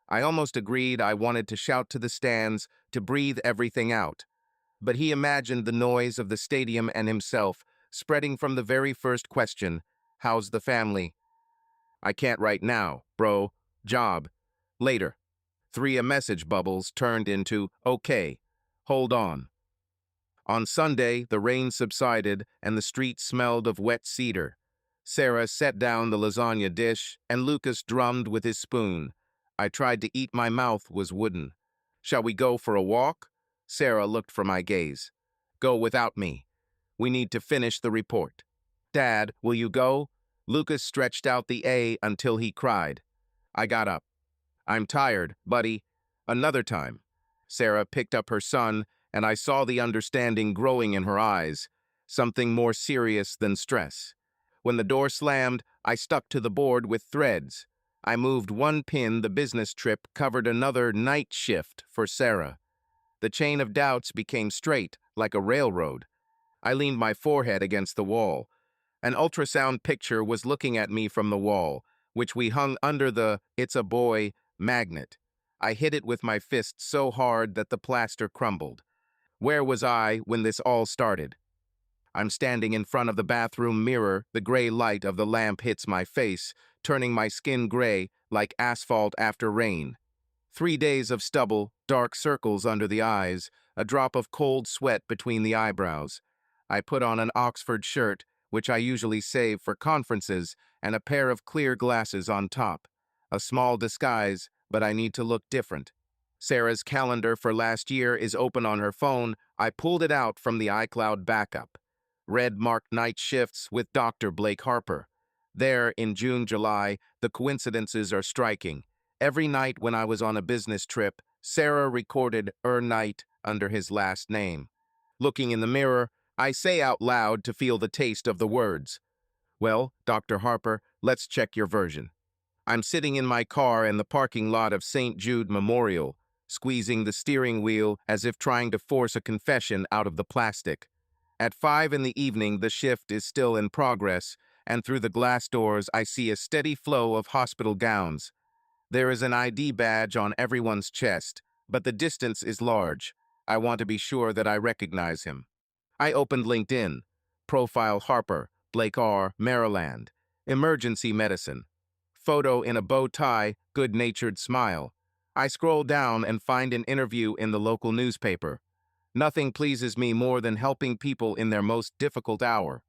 I almost agreed. I wanted to shout to the stands to breathe everything out. But he imagined the noise of the stadium and himself, spreading from the very first question, "How's the family?" "I can't right now, bro. Job. Later." Three message bubbles turned into, "Okay, hold on." On Sunday, the rain subsided and the street smelled of wet cedar. Sarah set down the lasagna dish and Lucas drummed with his spoon. I tried to eat, my mouth was wooden. "Shall we go for a walk?" Sarah looked for my gaze. "Go without me. We need to finish the report." "Dad, will you go?" Lucas stretched out the A until he cried. I got up. "I'm tired, buddy. Another time." Sarah picked up her son, and I saw the understanding growing in her eyes, something more serious than stress. When the door slammed, I stuck to the board with threads. I moved one pin. The business trip covered another night shift for Sarah. The chain of doubts became straight, like a railroad. I leaned my forehead against the wall. An ultrasound picture was looking at me from the wall, which we hung under the "It's a Boy" magnet. I hit it with my fist so hard that the plaster crumbled. Where was I when this all started? I'm standing in front of the bathroom mirror. The gray light of the lamp hits my face, turning my skin gray like asphalt after rain. 3 days of stubble, dark circles under the eyes, a drop of cold sweat between the eyebrows. I put on an Oxford shirt, which I usually save for conferences, and a pair of clear glasses on top. A small disguise, but I need to look different. Sarah's calendar for last year is open on her phone. I pulled it out from the iCloud backup. Red marked night shifts with Dr. Blake Harper. There, in June, July, the coincidences are striking. Every night when I was on a business trip, Sarah recorded night under his last name. Looking in the mirror, I say out loud to feel the taste of the words. "Well, Dr. Harper, let's check your version." I'm sitting in my car in the parking lot of St. Jude Memorial, squeezing the steering wheel as if trying to force a confession out of the plastic. At 5 in the evening, the shift is still in progress, and through the glass doors I see a steady flow of hospital gowns. There is an ID badge on everyone's chest, but the distance is large. I want to be sure that I recognize him. I opened LinkedIn. Profile Harper, Blake R., Maryland. Emergency medicine. Photo in a bow tie, good-natured smile. I scroll down and find an interview in the local newspaper. Nothing pleases me more than helping people in their most difficult hour.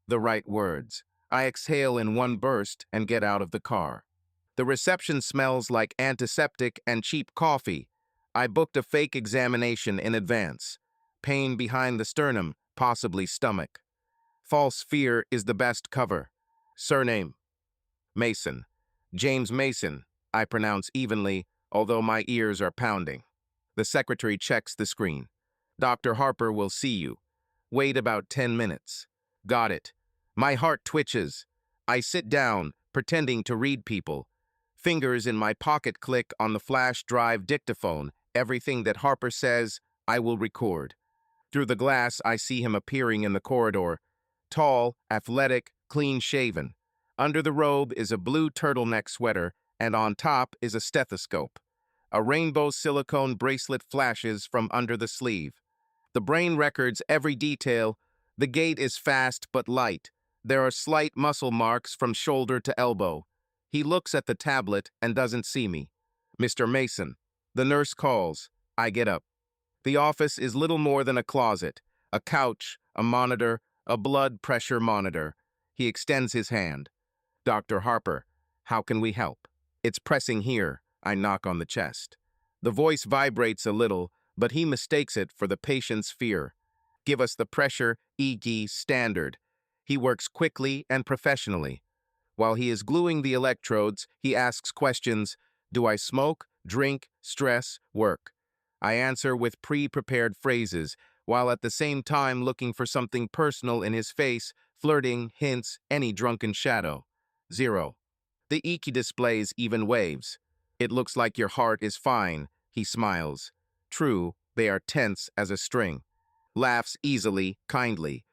The right words. I exhale in one burst and get out of the car. The reception smells like antiseptic and cheap coffee. I booked a fake examination in advance. Pain behind the sternum, possibly stomach. False fear is the best cover. Surname: Mason. James Mason, I pronounce evenly, although my ears are pounding. The secretary checks the screen. "Dr. Harper will see you. Wait about 10 minutes. Got it. My heart twitches. I sit down, pretending to read people. Fingers in my pocket click on the flash drive dictaphone. Everything that Harper says, I will record. Through the glass, I see him appearing in the corridor. Tall, athletic, clean-shaven. Under the robe is a blue turtleneck sweater, and on top is a stethoscope. A rainbow silicone bracelet flashes from under the sleeve. The brain records every detail. The gait is fast but light. There are slight muscle marks from shoulder to elbow. He looks at the tablet and doesn't see me. Mr. Mason. The nurse calls. I get up. The office is little more than a closet, a couch, a monitor, a blood pressure monitor. He extends his hand. Dr. Harper, how can we help? It's pressing here. I knock on the chest. The voice vibrates a little, but he mistakes it for the patient's fear. Give us the pressure EEG standard. He works quickly and professionally. While he is gluing the electrodes, he asks questions. Do I smoke, drink, stress, work? I answer with pre-prepared phrases, while at the same time looking for something personal in his face, flirting, hints, any drunken shadow. 0. The EEG displays even waves. It looks like your heart is fine, he smiles. True, they are tense as a string. Laughs easily, kindly.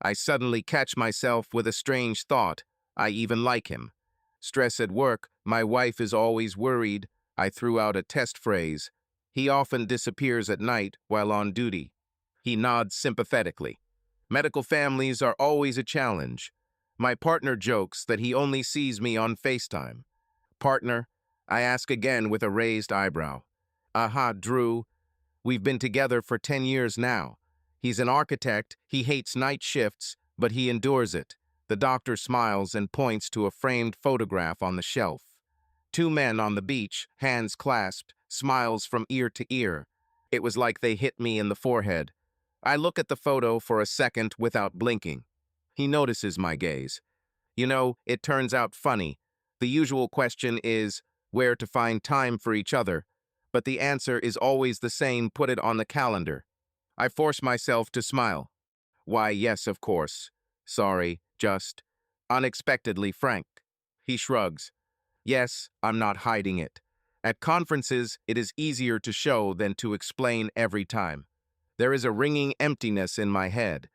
I suddenly catch myself with a strange thought. I even like him. Stress at work, my wife is always worried. I threw out a test phrase. He often disappears at night while on duty. He nods sympathetically. Medical families are always a challenge. My partner jokes that he only sees me on FaceTime. Partner, I ask again with a raised eyebrow. Aha, Drew. We've been together for 10 years now. He's an architect, he hates night shifts, but he endures it. The doctor smiles and points to a framed photograph on the shelf. 2 men on the beach, hands clasped, smiles from ear to ear. It was like they hit me in the forehead. I look at the photo for a second without blinking. He notices my gaze. You know, it turns out funny. The usual question is where to find time for each other, but the answer is always the same: put it on the calendar. I force myself to smile. Why, yes, of course. Sorry, just unexpectedly frank. He shrugs. Yes, I'm not hiding it. At conferences, it is easier to show than to explain every time. There is a ringing emptiness in my head.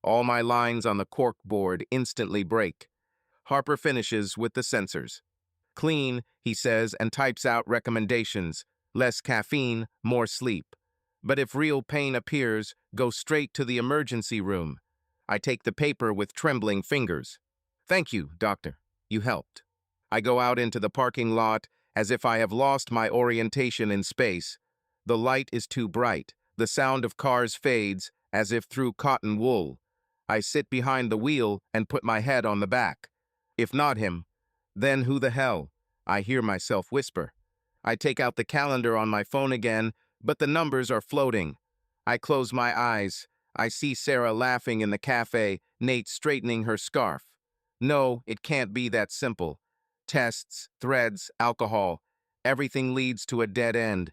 All my lines on the corkboard instantly break. Harper finishes with the sensors. Clean, he says, and types out recommendations. Less caffeine, more sleep. But if real pain appears, go straight to the emergency room. I take the paper with trembling fingers. Thank you, doctor. You helped. I go out into the parking lot as if I have lost my orientation in space. The light is too bright. The sound of cars fades as if through cotton wool. I sit behind the wheel and put my head on the back. If not him, then who the hell? I hear myself whisper. I take out the calendar on my phone again, but the numbers are floating. I close my eyes. I see Sarah laughing in the cafe, Nate straightening her scarf. No, it can't be that simple. Tests, threads, alcohol. Everything leads to a dead end.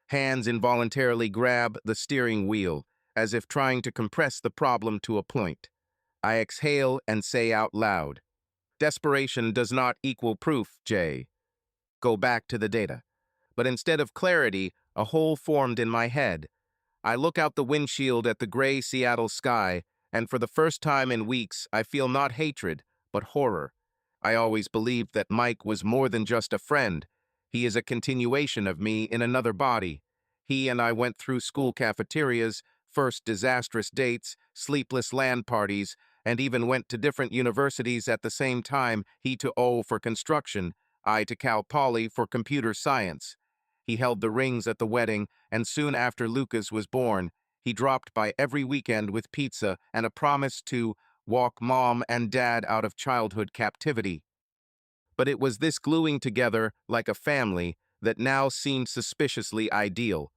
Hands involuntarily grab the steering wheel, as if trying to compress the problem to a point. I exhale and say out loud, desperation does not equal proof, Jay. Go back to the data. But instead of clarity, a hole formed in my head. I look out the windshield at the gray Seattle sky, and for the first time in weeks, I feel not hatred, but horror. I always believed that Mike was more than just a friend. He is a continuation of me in another body. He and I went through school cafeterias, first disastrous dates, sleepless LAN parties, and even went to different universities at the same time, he to O for construction, I to Cal Poly for computer science. He held the rings at the wedding, and soon after Lucas was born, he dropped by every weekend with pizza and a promise to walk mom and dad out of childhood captivity. But it was this gluing together like a family that now seemed suspiciously ideal.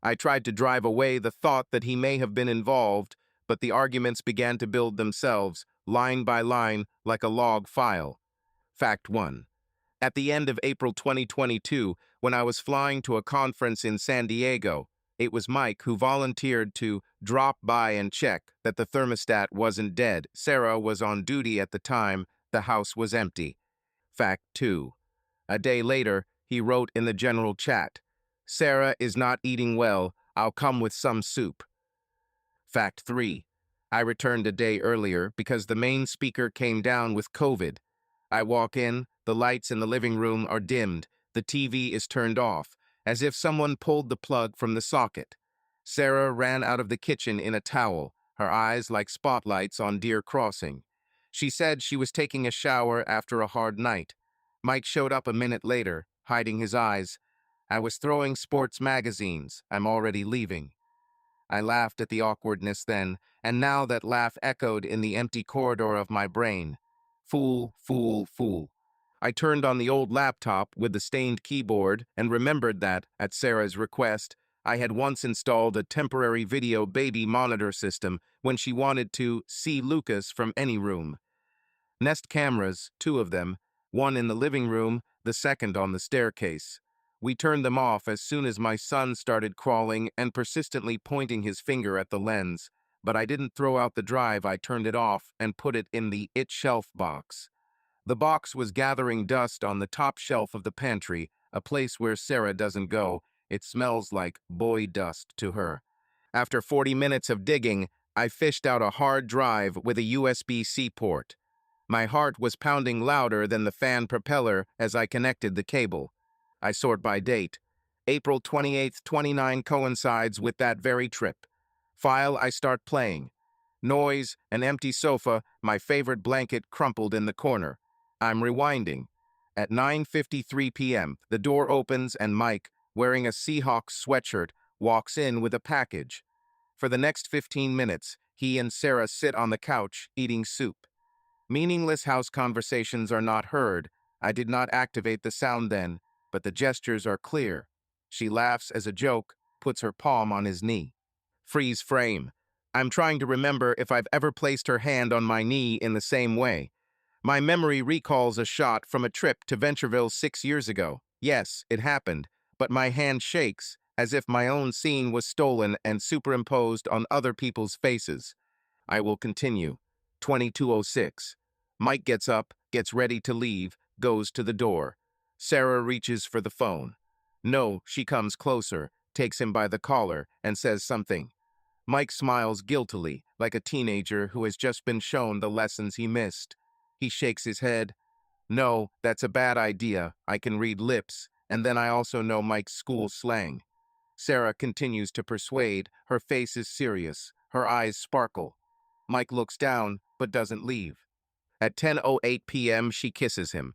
I tried to drive away the thought that he may have been involved, but the arguments began to build themselves, line by line, like a log file. Fact 1. At the end of April 2022, when I was flying to a conference in San Diego, it was Mike who volunteered to drop by and check that the thermostat wasn't dead. Sarah was on duty at the time. The house was empty. Fact 2. A day later, he wrote in the general chat, Sarah is not eating well. I'll come with some soup. Fact 3. I returned a day earlier because the main speaker came down with COVID. I walk in, the lights in the living room are dimmed, the TV is turned off, as if someone pulled the plug from the socket. Sarah ran out of the kitchen in a towel, her eyes like spotlights on Deer Crossing. She said she was taking a shower after a hard night. Mike showed up a minute later, hiding his eyes. I was throwing sports magazines. I'm already leaving. I laughed at the awkwardness then, and now that laugh echoed in the empty corridor of my brain. Fool, fool, fool. I turned on the old laptop with the stained keyboard and remembered that, at Sarah's request, I had once installed a temporary video baby monitor system when she wanted to see Lucas from any room. Nest cameras, two of them, one in the living room, the second on the staircase. We turned them off as soon as my son started crawling and persistently pointing his finger at the lens, but I didn't throw out the drive. I turned it off and put it in the it shelf box. The box was gathering dust on the top shelf of the pantry, a place where Sarah doesn't go. It smells like boy dust to her. After 40 minutes of digging, I fished out a hard drive with a USB-C port. My heart was pounding louder than the fan propeller as I connected the cable. I sort by date. April 28th, 29 coincides with that very trip. File I start playing. Noise, an empty sofa, my favorite blanket crumpled in the corner. I'm rewinding. At 9:53 p.m., the door opens and Mike, wearing a Seahawks sweatshirt, walks in with a package. For the next 15 minutes, he and Sarah sit on the couch, eating soup. Meaningless house conversations are not heard. I did not activate the sound then, but the gestures are clear. She laughs as a joke, puts her palm on his knee. Freeze frame. I'm trying to remember if I've ever placed her hand on my knee in the same way. My memory recalls a shot from a trip to Ventureville 6 years ago. Yes, it happened, but my hand shakes, as if my own scene was stolen and superimposed on other people's faces. I will continue. 22:06. Mike gets up, gets ready to leave, goes to the door. Sarah reaches for the phone. No, she comes closer, takes him by the collar, and says something. Mike smiles guiltily, like a teenager who has just been shown the lessons he missed. He shakes his head. No, that's a bad idea. I can read lips, and then I also know Mike's school slang. Sarah continues to persuade. Her face is serious. Her eyes sparkle. Mike looks down, but doesn't leave. At 10:08 p.m., she kisses him.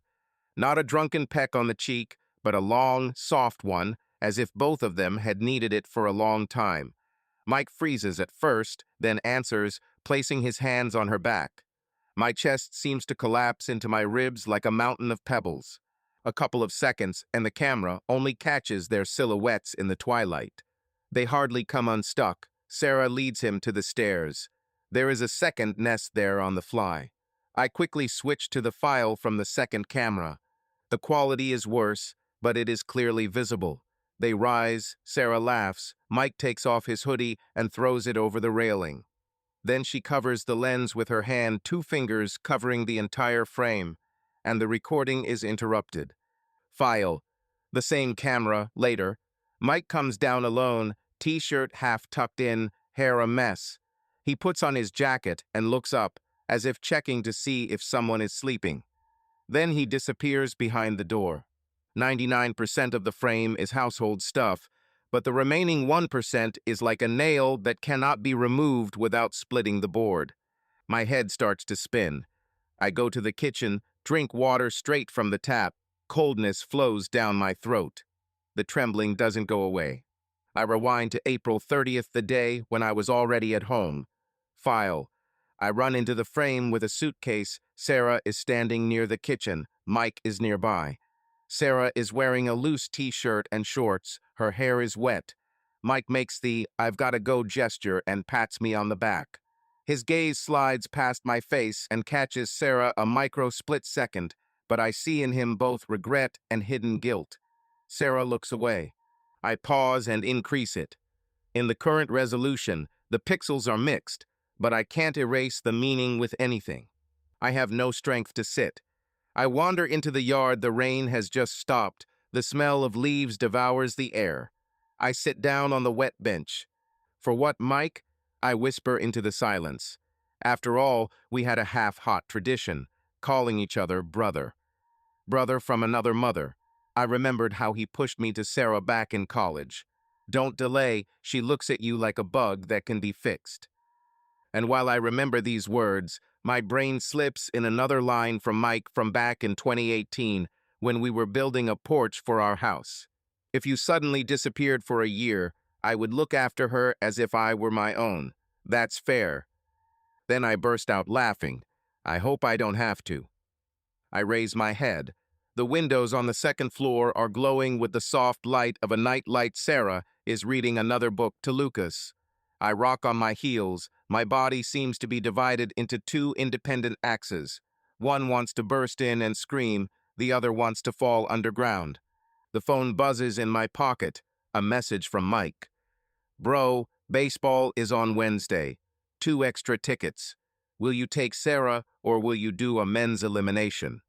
Not a drunken peck on the cheek, but a long, soft one, as if both of them had needed it for a long time. Mike freezes at first, then answers, placing his hands on her back. My chest seems to collapse into my ribs like a mountain of pebbles. A couple of seconds, and the camera only catches their silhouettes in the twilight. They hardly come unstuck. Sarah leads him to the stairs. There is a second nest there on the fly. I quickly switch to the file from the second camera. The quality is worse, but it is clearly visible. They rise, Sarah laughs, Mike takes off his hoodie and throws it over the railing. Then she covers the lens with her hand, 2 fingers covering the entire frame, and the recording is interrupted. File. The same camera, later. Mike comes down alone, t-shirt half tucked in, hair a mess. He puts on his jacket and looks up, as if checking to see if someone is sleeping. Then he disappears behind the door. 99% of the frame is household stuff, but the remaining 1% is like a nail that cannot be removed without splitting the board. My head starts to spin. I go to the kitchen, drink water straight from the tap. Coldness flows down my throat. The trembling doesn't go away. I rewind to April 30th, the day when I was already at home. File. I run into the frame with a suitcase. Sarah is standing near the kitchen. Mike is nearby. Sarah is wearing a loose t-shirt and shorts. Her hair is wet. Mike makes the "I've gotta go" gesture and pats me on the back. His gaze slides past my face and catches Sarah a micro-split second, but I see in him both regret and hidden guilt. Sarah looks away. I pause and increase it. In the current resolution, the pixels are mixed, but I can't erase the meaning with anything. I have no strength to sit. I wander into the yard. The rain has just stopped. The smell of leaves devours the air. I sit down on the wet bench. For what, Mike? I whisper into the silence. After all, we had a half-hot tradition, calling each other brother. Brother from another mother. I remembered how he pushed me to Sarah back in college. Don't delay, she looks at you like a bug that can be fixed. And while I remember these words, my brain slips in another line from Mike from back in 2018 when we were building a porch for our house. If you suddenly disappeared for a year, I would look after her as if I were my own. That's fair. Then I burst out laughing. I hope I don't have to. I raise my head. The windows on the second floor are glowing with the soft light of a nightlight. Sarah is reading another book to Lucas. I rock on my heels. My body seems to be divided into two independent axes. One wants to burst in and scream, the other wants to fall underground. The phone buzzes in my pocket. A message from Mike. Bro, baseball is on Wednesday. 2 extra tickets. Will you take Sarah or will you do a men's elimination?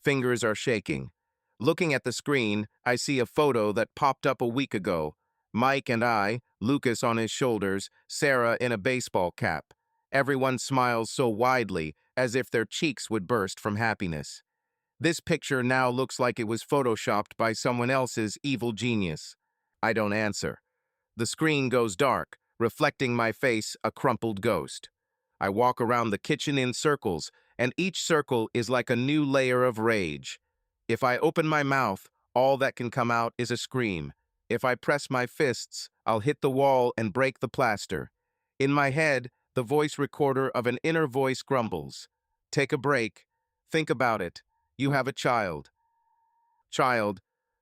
Fingers are shaking. Looking at the screen, I see a photo that popped up a week ago. Mike and I, Lucas on his shoulders, Sarah in a baseball cap. Everyone smiles so widely, as if their cheeks would burst from happiness. This picture now looks like it was photoshopped by someone else's evil genius. I don't answer. The screen goes dark, reflecting my face, a crumpled ghost. I walk around the kitchen in circles, and each circle is like a new layer of rage. If I open my mouth, all that can come out is a scream. If I press my fists, I'll hit the wall and break the plaster. In my head, the voice recorder of an inner voice grumbles. Take a break. Think about it. You have a child. Child.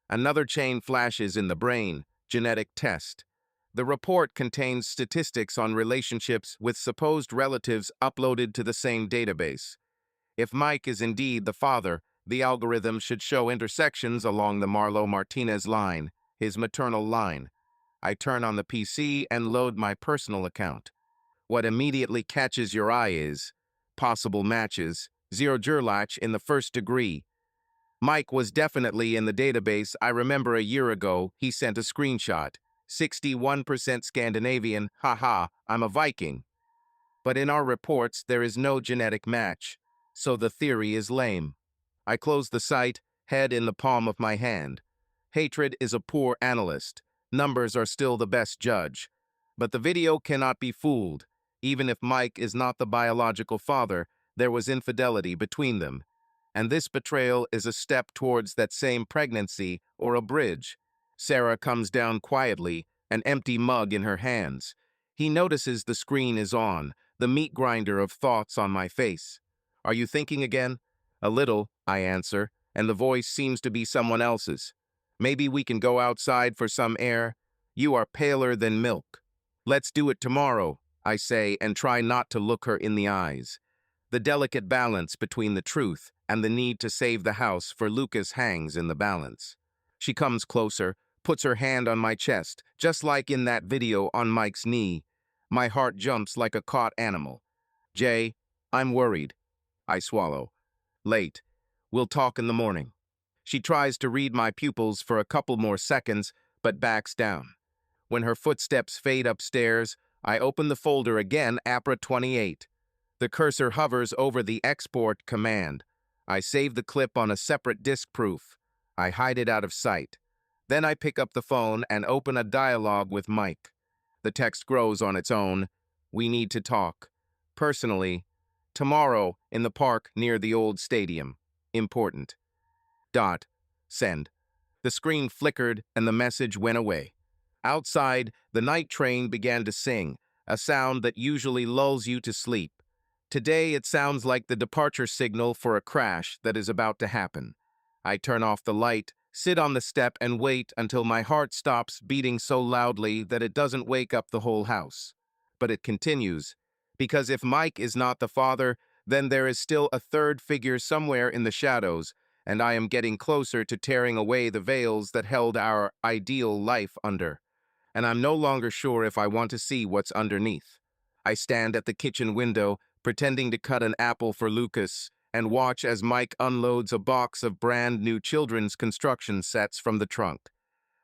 Another chain flashes in the brain. Genetic test. The report contains statistics on relationships with supposed relatives uploaded to the same database. If Mike is indeed the father, the algorithm should show intersections along the Marlowe-Martinez line, his maternal line. I turn on the PC and load my personal account. What immediately catches your eye is possible matches, zero Gerlach in the first degree. Mike was definitely in the database. I remember a year ago, he sent a screenshot. 61% Scandinavian, haha, I'm a Viking. But in our reports, there is no genetic match, so the theory is lame. I close the site, head in the palm of my hand. Hatred is a poor analyst. Numbers are still the best judge. But the video cannot be fooled. Even if Mike is not the biological father, there was infidelity between them. And this betrayal is a step towards that same pregnancy or a bridge. Sarah comes down quietly, an empty mug in her hands. He notices the screen is on, the meat grinder of thoughts on my face. Are you thinking again? A little, I answer, and the voice seems to be someone else's. Maybe we can go outside for some air. You are paler than milk. Let's do it tomorrow, I say, and try not to look her in the eyes. The delicate balance between the truth and the need to save the house for Lucas hangs in the balance. She comes closer, puts her hand on my chest, just like in that video on Mike's knee. My heart jumps like a caught animal. Jay, I'm worried. I swallow. Late. We'll talk in the morning. She tries to read my pupils for a couple more seconds, but backs down. When her footsteps fade upstairs, I open the folder again, APRA 28. The cursor hovers over the export command. I save the clip on a separate disk proof. I hide it out of sight. Then I pick up the phone and open a dialogue with Mike. The text grows on its own. We need to talk. Personally. Tomorrow, in the park near the old stadium. Important. Send. The screen flickered and the message went away. Outside, the night train began to sing, a sound that usually lulls you to sleep. Today, it sounds like the departure signal for a crash that is about to happen. I turn off the light, sit on the step, and wait until my heart stops beating so loudly that it doesn't wake up the whole house. But it continues, because if Mike is not the father, then there is still a third figure somewhere in the shadows, and I am getting closer to tearing away the veils that held our ideal life under. And I'm no longer sure if I want to see what's underneath. I stand at the kitchen window, pretending to cut an apple for Lucas, and watch as Mike unloads a box of brand new children's construction sets from the trunk.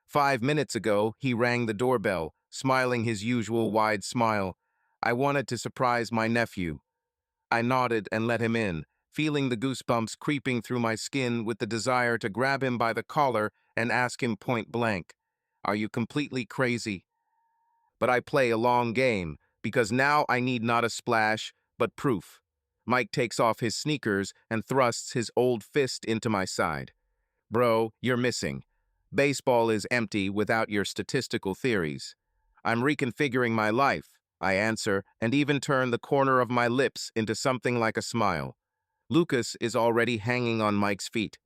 5 minutes ago, he rang the doorbell, smiling his usual wide smile. I wanted to surprise my nephew. I nodded and let him in, feeling the goosebumps creeping through my skin with the desire to grab him by the collar and ask him point blank, Are you completely crazy? But I play a long game, because now I need not a splash, but proof. Mike takes off his sneakers and thrusts his old fist into my side. Bro, you're missing. Baseball is empty without your statistical theories. I'm reconfiguring my life, I answer, and even turn the corner of my lips into something like a smile. Lucas is already hanging on Mike's feet.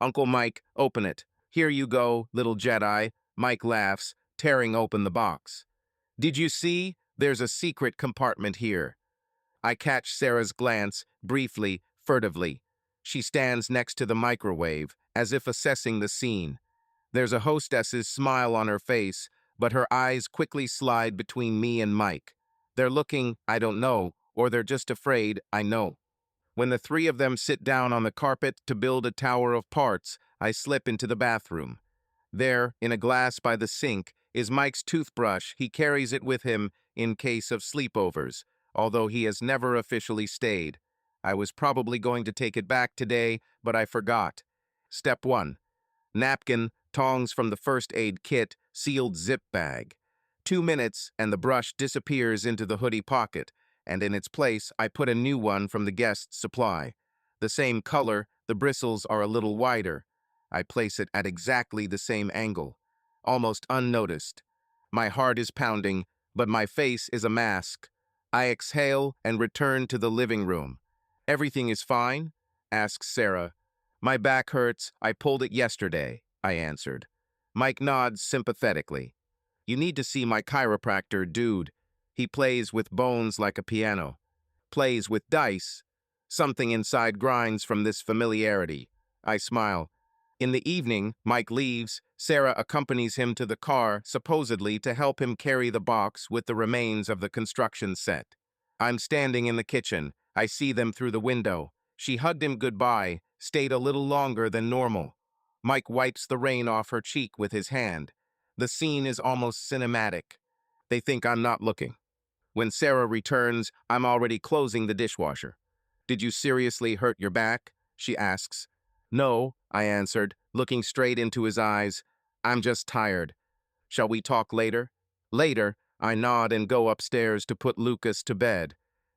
Uncle Mike, open it. Here you go, little Jedi. Mike laughs, tearing open the box. Did you see? There's a secret compartment here. I catch Sarah's glance, briefly, furtively. She stands next to the microwave, as if assessing the scene. There's a hostess's smile on her face, but her eyes quickly slide between me and Mike. They're looking, I don't know, or they're just afraid, I know. When the three of them sit down on the carpet to build a tower of parts, I slip into the bathroom. There, in a glass by the sink, is Mike's toothbrush. He carries it with him in case of sleepovers, although he has never officially stayed. I was probably going to take it back today, but I forgot. Step 1. Napkin, tongs from the first aid kit, sealed zip bag. 2 minutes, and the brush disappears into the hoodie pocket, and in its place, I put a new one from the guest's supply. The same color, the bristles are a little wider. I place it at exactly the same angle, almost unnoticed. My heart is pounding, but my face is a mask. I exhale and return to the living room. Everything is fine? Asks Sarah. My back hurts. I pulled it yesterday, I answered. Mike nods sympathetically. You need to see my chiropractor, dude. He plays with bones like a piano. Plays with dice. Something inside grinds from this familiarity. I smile. In the evening, Mike leaves. Sarah accompanies him to the car, supposedly to help him carry the box with the remains of the construction set. I'm standing in the kitchen. I see them through the window. She hugged him goodbye, stayed a little longer than normal. Mike wipes the rain off her cheek with his hand. The scene is almost cinematic. They think I'm not looking. When Sarah returns, I'm already closing the dishwasher. Did you seriously hurt your back? She asks. No, I answered, looking straight into his eyes. I'm just tired. Shall we talk later? Later, I nod and go upstairs to put Lucas to bed.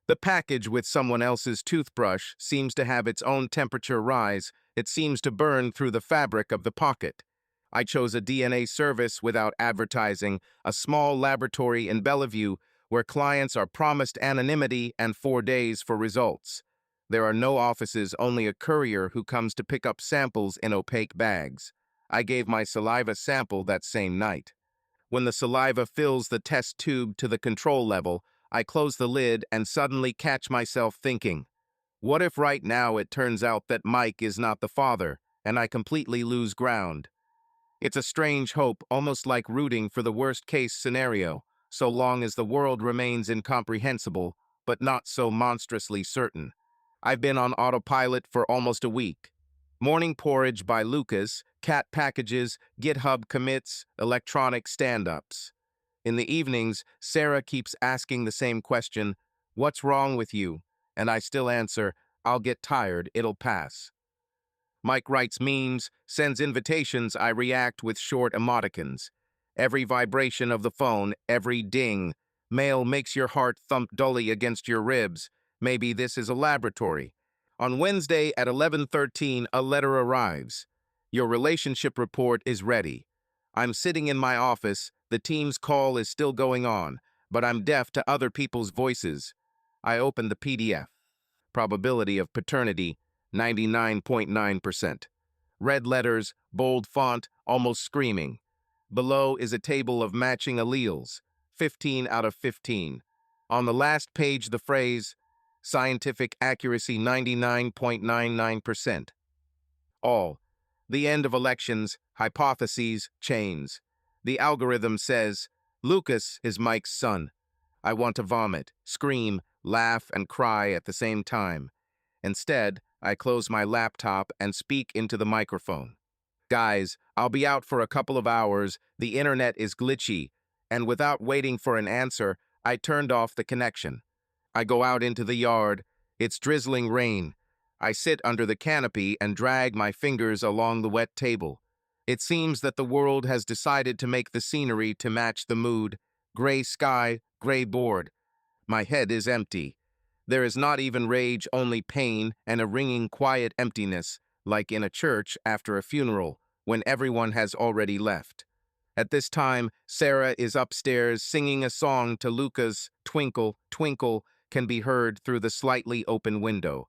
The package with someone else's toothbrush seems to have its own temperature rise. It seems to burn through the fabric of the pocket. I chose a DNA service without advertising, a small laboratory in Bellevue where clients are promised anonymity and 4 days for results. There are no offices, only a courier who comes to pick up samples in opaque bags. I gave my saliva sample that same night. When the saliva fills the test tube to the control level, I close the lid and suddenly catch myself thinking, what if right now it turns out that Mike is not the father, and I completely lose ground? It's a strange hope, almost like rooting for the worst-case scenario, so long as the world remains incomprehensible, but not so monstrously certain. I've been on autopilot for almost a week. Morning porridge by Lucas, cat packages, GitHub commits, electronic stand-ups. In the evenings, Sarah keeps asking the same question, what's wrong with you? And I still answer, I'll get tired, it'll pass. Mike writes memes, sends invitations, I react with short emoticons. Every vibration of the phone, every ding. Mail makes your heart thump dully against your ribs. Maybe this is a laboratory. On Wednesday at 11:13, a letter arrives. Your relationship report is ready. I'm sitting in my office, the team's call is still going on, but I'm deaf to other people's voices. I open the PDF. Probability of paternity, 99.9%. Red letters, bold font, almost screaming. Below is a table of matching alleles, 15 out of 15. On the last page, the phrase, scientific accuracy 99.99%. All. The end of elections, hypotheses, chains. The algorithm says, Lucas is Mike's son. I want to vomit, scream, laugh, and cry at the same time. Instead, I close my laptop and speak into the microphone. Guys, I'll be out for a couple of hours, the internet is glitchy, and without waiting for an answer, I turned off the connection. I go out into the yard, it's drizzling rain. I sit under the canopy and drag my fingers along the wet table. It seems that the world has decided to make the scenery to match the mood. Gray sky, gray board. My head is empty. There is not even rage, only pain and a ringing quiet emptiness, like in a church after a funeral, when everyone has already left. At this time, Sarah is upstairs singing a song to Luca's Twinkle, Twinkle can be heard through the slightly open window.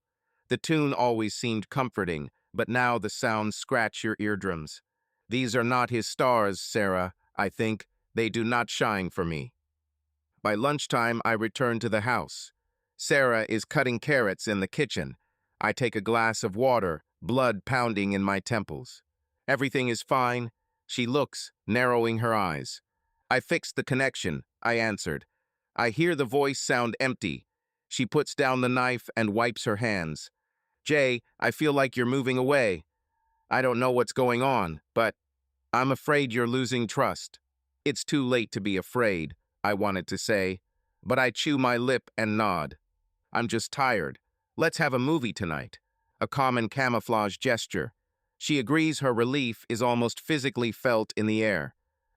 The tune always seemed comforting, but now the sounds scratch your eardrums. These are not his stars, Sarah, I think. They do not shine for me. By lunchtime, I return to the house. Sarah is cutting carrots in the kitchen. I take a glass of water, blood pounding in my temples. Everything is fine. She looks, narrowing her eyes. I fixed the connection, I answered. I hear the voice sound empty. She puts down the knife and wipes her hands. Jay, I feel like you're moving away. I don't know what's going on, but I'm afraid you're losing trust. It's too late to be afraid, I wanted to say, but I chew my lip and nod. I'm just tired. Let's have a movie tonight. A common camouflage gesture. She agrees. Her relief is almost physically felt in the air.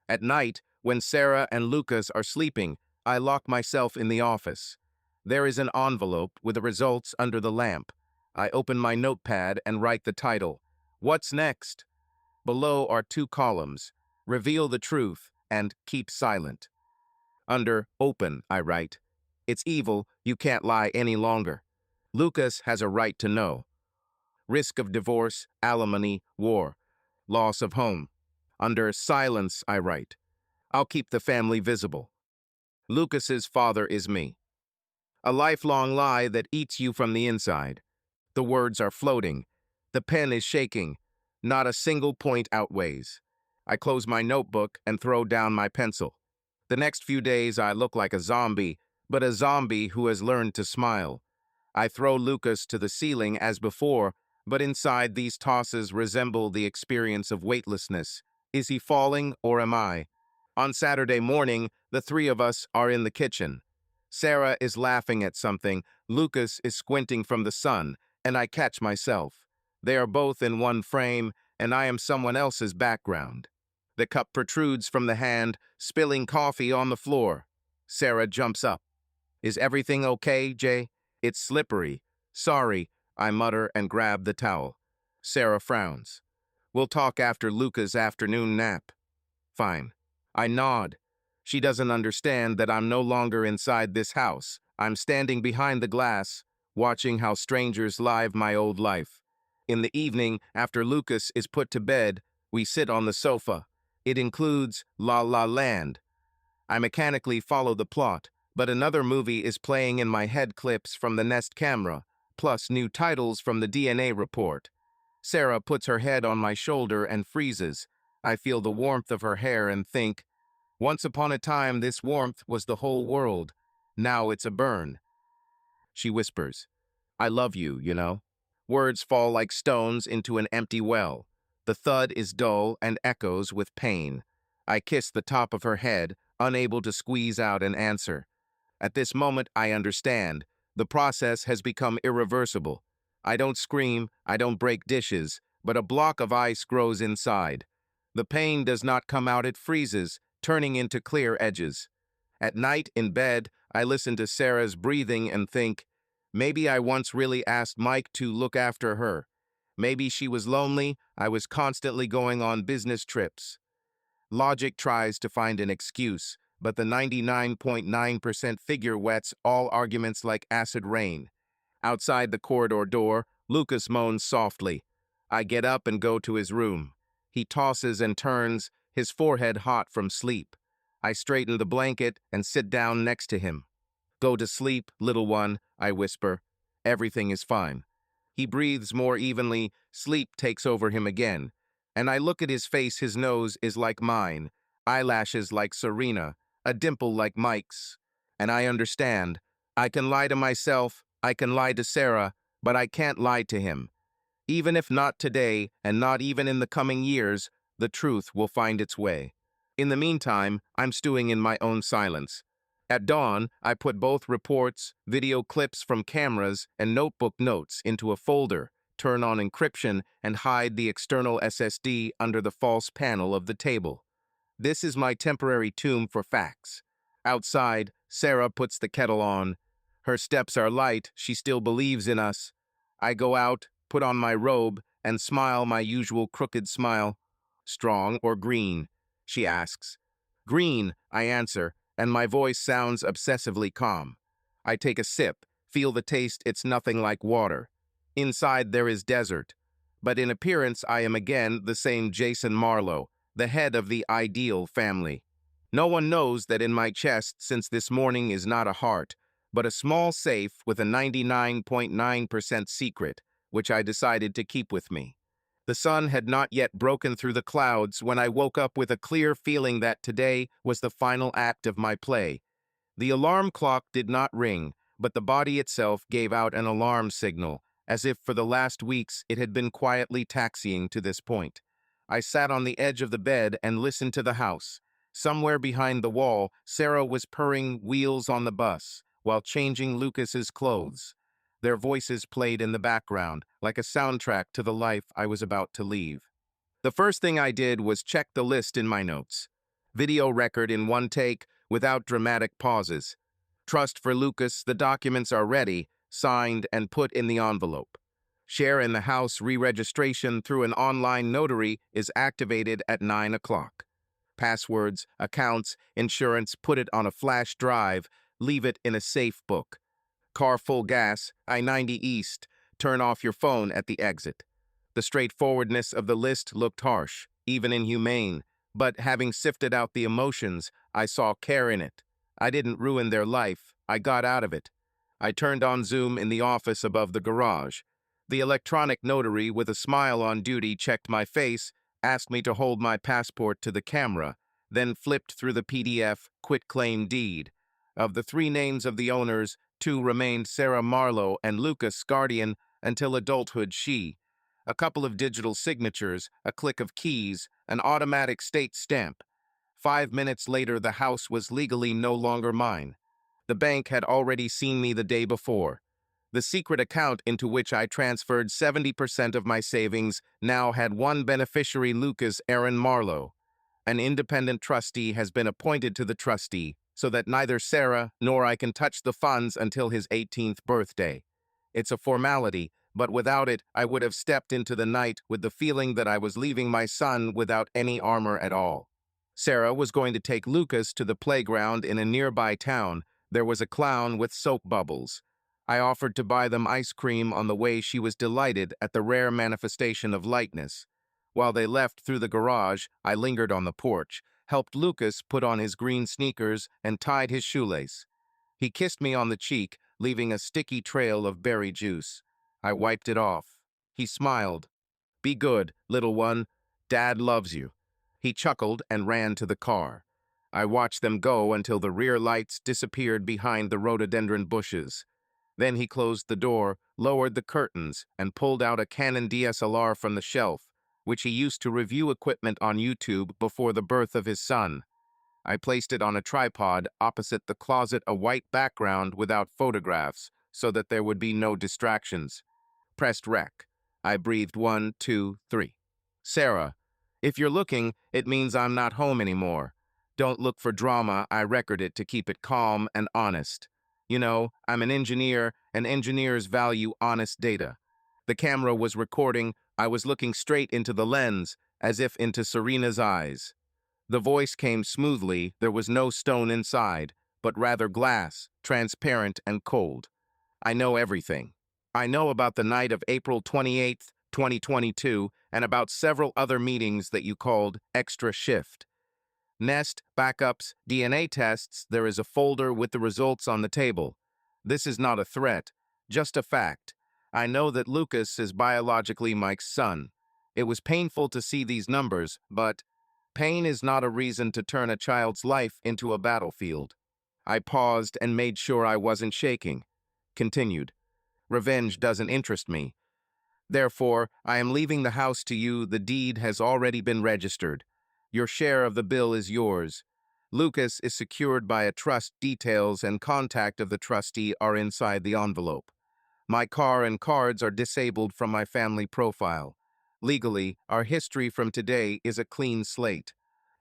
At night, when Sarah and Lucas are sleeping, I lock myself in the office. There is an envelope with the results under the lamp. I open my notepad and write the title. What's next? Below are two columns. Reveal the truth and keep silent. Under open, I write. It's evil, you can't lie any longer. Lucas has a right to know. Risk of divorce, alimony, war, loss of home. Under silence, I write. I'll keep the family visible. Lucas's father is me. A lifelong lie that eats you from the inside. The words are floating. The pen is shaking. Not a single point outweighs. I close my notebook and throw down my pencil. The next few days I look like a zombie, but a zombie who has learned to smile. I throw Lucas to the ceiling as before, but inside these tosses resemble the experience of weightlessness. Is he falling or am I? On Saturday morning, the three of us are in the kitchen. Sarah is laughing at something, Lucas is squinting from the sun, and I catch myself. They are both in one frame, and I am someone else's background. The cup protrudes from the hand, spilling coffee on the floor. Sarah jumps up. Is everything okay, Jay? It's slippery. Sorry, I mutter and grab the towel. Sarah frowns. We'll talk after Luca's afternoon nap. Fine. I nod. She doesn't understand that I'm no longer inside this house. I'm standing behind the glass, watching how strangers live my old life. In the evening, after Lucas is put to bed, we sit on the sofa. It includes La La Land. I mechanically follow the plot, but another movie is playing in my head, clips from the Nest camera, plus new titles from the DNA report. Sarah puts her head on my shoulder and freezes. I feel the warmth of her hair and think, once upon a time this warmth was the whole world. Now it's a burn. She whispers, I love you, you know. Words fall like stones into an empty well. The thud is dull and echoes with pain. I kiss the top of her head, unable to squeeze out an answer. At this moment, I understand. The process has become irreversible. I don't scream, I don't break dishes, but a block of ice grows inside. The pain does not come out, it freezes, turning into clear edges. At night, in bed, I listen to Sarah's breathing and think, maybe I once really asked Mike to look after her. Maybe she was lonely, I was constantly going on business trips. Logic tries to find an excuse, but the 99.9% figure wets all arguments like acid rain. Outside the corridor door, Lucas moans softly. I get up and go to his room. He tosses and turns, his forehead hot from sleep. I straighten the blanket and sit down next to him. Go to sleep, little one, I whisper. Everything is fine. He breathes more evenly, sleep takes over him again. And I look at his face, his nose is like mine, eyelashes like Serena, a dimple like Mike's. And I understand. I can lie to myself, I can lie to Sarah, but I can't lie to him. Even if not today, and not even in the coming years, the truth will find its way. In the meantime, I'm stewing in my own silence. At dawn, I put both reports, video clips from cameras, and notebook notes into a folder, turn on encryption, and hide the external SSD under the false panel of the table. This is my temporary tomb for facts. Outside, Sarah puts the kettle on. Her steps are light, she still believes in us. I go out, put on my robe, and smile my usual crooked smile. Strong or green? She asks. Green, I answer, and my voice sounds obsessively calm. I take a sip, feel the taste, it's nothing like water. Inside there is desert. But in appearance I am again the same Jason Marlowe, the head of the ideal family. No one knows that in my chest, since this morning, is not a heart, but a small safe with a 99.9% secret, which I decided to keep with me. The sun had not yet broken through the clouds when I woke up with a clear feeling that today was the final act of my play. The alarm clock did not ring, but the body itself gave out an alarm signal, as if for the last weeks it had been quietly taxiing to this point. I sat on the edge of the bed and listened to the house. Somewhere behind the wall, Sarah was purring wheels on the bus, while changing Lucas's clothes. Their voices played in the background, like a soundtrack to the life I was about to leave. The first thing I did was check the list in my notes. Video record in one take, without dramatic pauses. Trust for Lucas, the documents are ready, signed and put in the envelope. Share in the house re-registration through an online notary is activated at 9 o'clock. Passwords, accounts, insurance, put it on a flash drive, leave it in a safe book. Car full gas, I-90 East, turn off your phone at the exit. The straightforwardness of the list looked harsh, even inhumane, but having sifted out the emotions, I saw care in it. I didn't ruin their life, I got out of it. I turned on Zoom in the office above the garage. The electronic notary, with a smile on duty, checked my face, asked me to hold my passport to the camera, then flipped through the PDF quitclaim deed. Of the three names of the owners, two remained Sarah Marlowe and Lucas Guardian until adulthood she. A couple of digital signatures, a click of keys, an automatic state stamp. 5 minutes later, the house was legally no longer mine. The bank had already seen me the day before. The secret account into which I transferred 70% of my savings now had one beneficiary, Lucas Aaron Marlowe. An independent trustee has been appointed to the trustee, so that neither Sarah nor I can touch the funds until his 18th birthday. It's a formality, but without it, I would have stepped into the night with the feeling that I was leaving my son without any armor at all. Sarah was going to take Lucas to the playground in a nearby town. There was a clown with soap bubbles. I offered to buy them ice cream on the way. She was delighted at the rare manifestation of lightness. While they left through the garage, I lingered on the porch, helped Lucas put on his green sneakers, and tied his shoelace. He kissed me on the cheek, leaving a sticky trail of berry juice. I wiped it off. He smiled. "Be good, little one. Dad loves you." He chuckled and ran to the car. I watched them go until the rear lights disappeared behind the rhododendron bushes. Then he closed the door, lowered the curtains, and pulled out a Canon DSLR from the shelf, which he used to review equipment on YouTube before the birth of his son. I placed it on a tripod opposite the closet, a white background without photographs, so that there would be no distractions. Pressed rec. I breathed 1, 2, 3. "Sarah, if you're looking, it means I'm not home anymore. Don't look for drama, I record it to keep it calm and honest. You know, I'm an engineer, and engineers value honest data." The camera was recording. I was looking straight into the lens, as if into Serena's eyes. The voice came smoothly. There was no stone inside, but rather glass, transparent and cold. "I know everything. I know about the night of April 28th, 2022, and about several other meetings that you called extra shift. Nest, backups, DNA tests, there is a folder with the results on the table. This is not a threat, just a fact. I know that Lucas is biologically Mike's son. It was painful to see these numbers, but pain is not a reason to turn a child's life into a battlefield." I paused and made sure I wasn't shaking. Continued. "Revenge doesn't interest me. Therefore, I am leaving the house to you. The deed has already been registered. Your share of the bill is yours. Lucas is secured by a trust. Details and contact of the trustee are inside the envelope. My car and cards are disabled from my family profile. Legally, our history from today is a clean slate.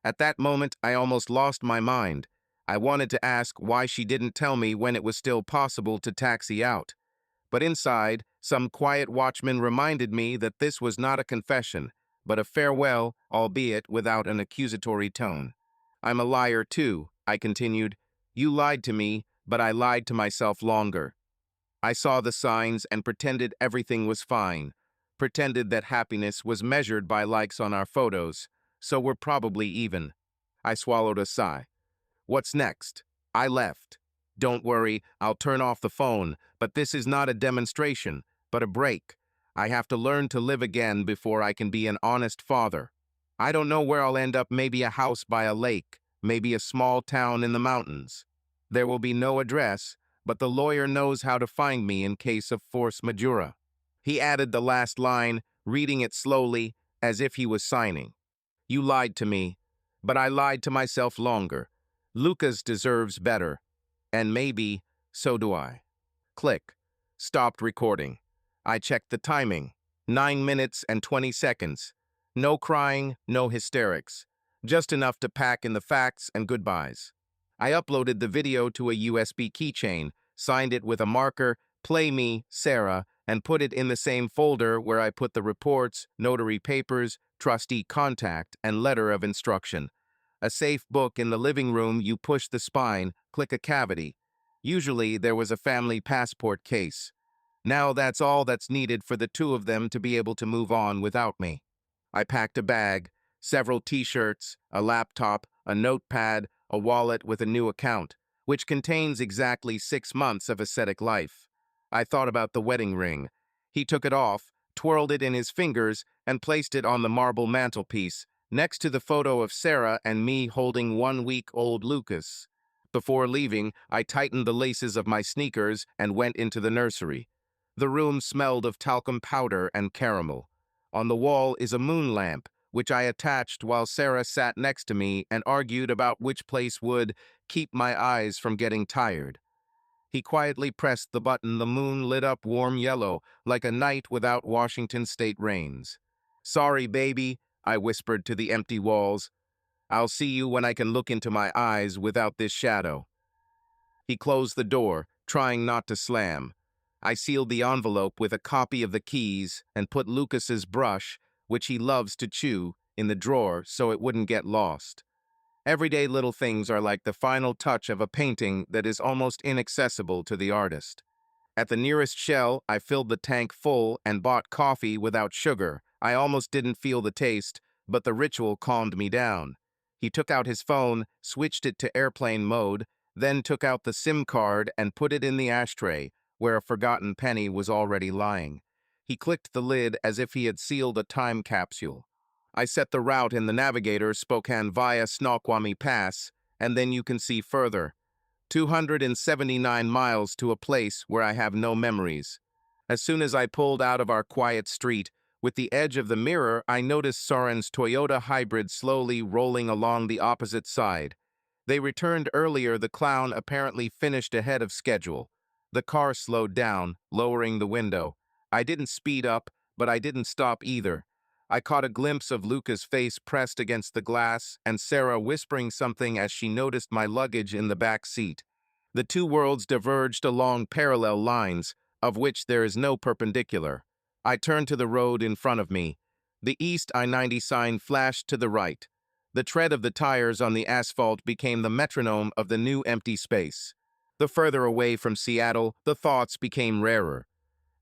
At that moment, I almost lost my mind. I wanted to ask why she didn't tell me when it was still possible to taxi out. But inside, some quiet watchman reminded me that this was not a confession, but a farewell, albeit without an accusatory tone. I'm a liar too, I continued. You lied to me, but I lied to myself longer. I saw the signs and pretended everything was fine. Pretended that happiness was measured by likes on our photos, so we're probably even. I swallowed a sigh. What's next? I left. Don't worry, I'll turn off the phone, but this is not a demonstration, but a break. I have to learn to live again before I can be an honest father. I don't know where I'll end up, maybe a house by a lake, maybe a small town in the mountains. There will be no address, but the lawyer knows how to find me in case of force majeure. He added the last line, reading it slowly, as if he was signing. You lied to me, but I lied to myself longer. Lucas deserves better, and maybe so do I. Click. Stopped recording. I checked the timing. 9 minutes and 20 seconds. No crying, no hysterics. Just enough to pack in the facts and goodbyes. I uploaded the video to a USB keychain, signed it with a marker, "Play me, Sarah," and put it in the same folder where I put the reports, notary papers, trustee contact, and letter of instruction. A safe book in the living room, you push the spine, click a cavity. Usually there was a family passport case. Now that's all that's needed for the two of them to be able to move on without me. I packed a bag, several t-shirts, a laptop, a notepad, a wallet with a new account, which contains exactly 6 months of ascetic life. I thought about the wedding ring. He took it off, twirled it in his fingers, and placed it on the marble mantelpiece, next to the photo of Sarah and me holding 1-week-old Lucas. Before leaving, I tightened the laces of my sneakers and went into the nursery. The room smelled of talcum powder and caramel. On the wall is a moon lamp, which I attached while Sarah sat next to me and argued about which place would keep my eyes from getting tired. He quietly pressed the button. The moon lit up warm yellow, like a night without Washington state rains. Sorry, baby, I whispered to the empty walls. I'll see you when I can look into my eyes without this shadow. He closed the door, trying not to slam. I sealed the envelope with a copy of the keys and put Lucas's brush, which he loves to chew, in the drawer so it wouldn't get lost. Everyday little things are like the final touch of a painting that is almost inaccessible to the artist. At the nearest Shell, I filled the tank full and bought coffee without sugar. I almost didn't feel the taste, but the ritual calmed me down. He took out his phone, switched it to airplane mode, then took out the SIM card and put it in the ashtray, where a forgotten penny was already lying. He clicked the lid as if he had sealed a time capsule. I set the route in the navigator, Spokane via Snoqualmie Pass, and then you can see further. 279 miles to a place where I have no memories. As soon as I pulled out of our quiet street, with the edge of the mirror, I noticed Soren's Toyota Hybrid slowly rolling along the opposite side. They returned earlier. The clown apparently finished ahead of schedule. The car slowed down, lowering the window. I didn't speed up, but I didn't stop either. I caught a glimpse of Luca's face pressed against the glass and Sarah whispering something as she noticed my luggage in the back seat. The two worlds diverged along parallel lines, of which there is no perpendicular. I turned to the road in front of me. The East I-90 sign flashed to the right. The tread of the tires on the asphalt became the metronome of the new empty space. The further away from Seattle, the thoughts became rarer.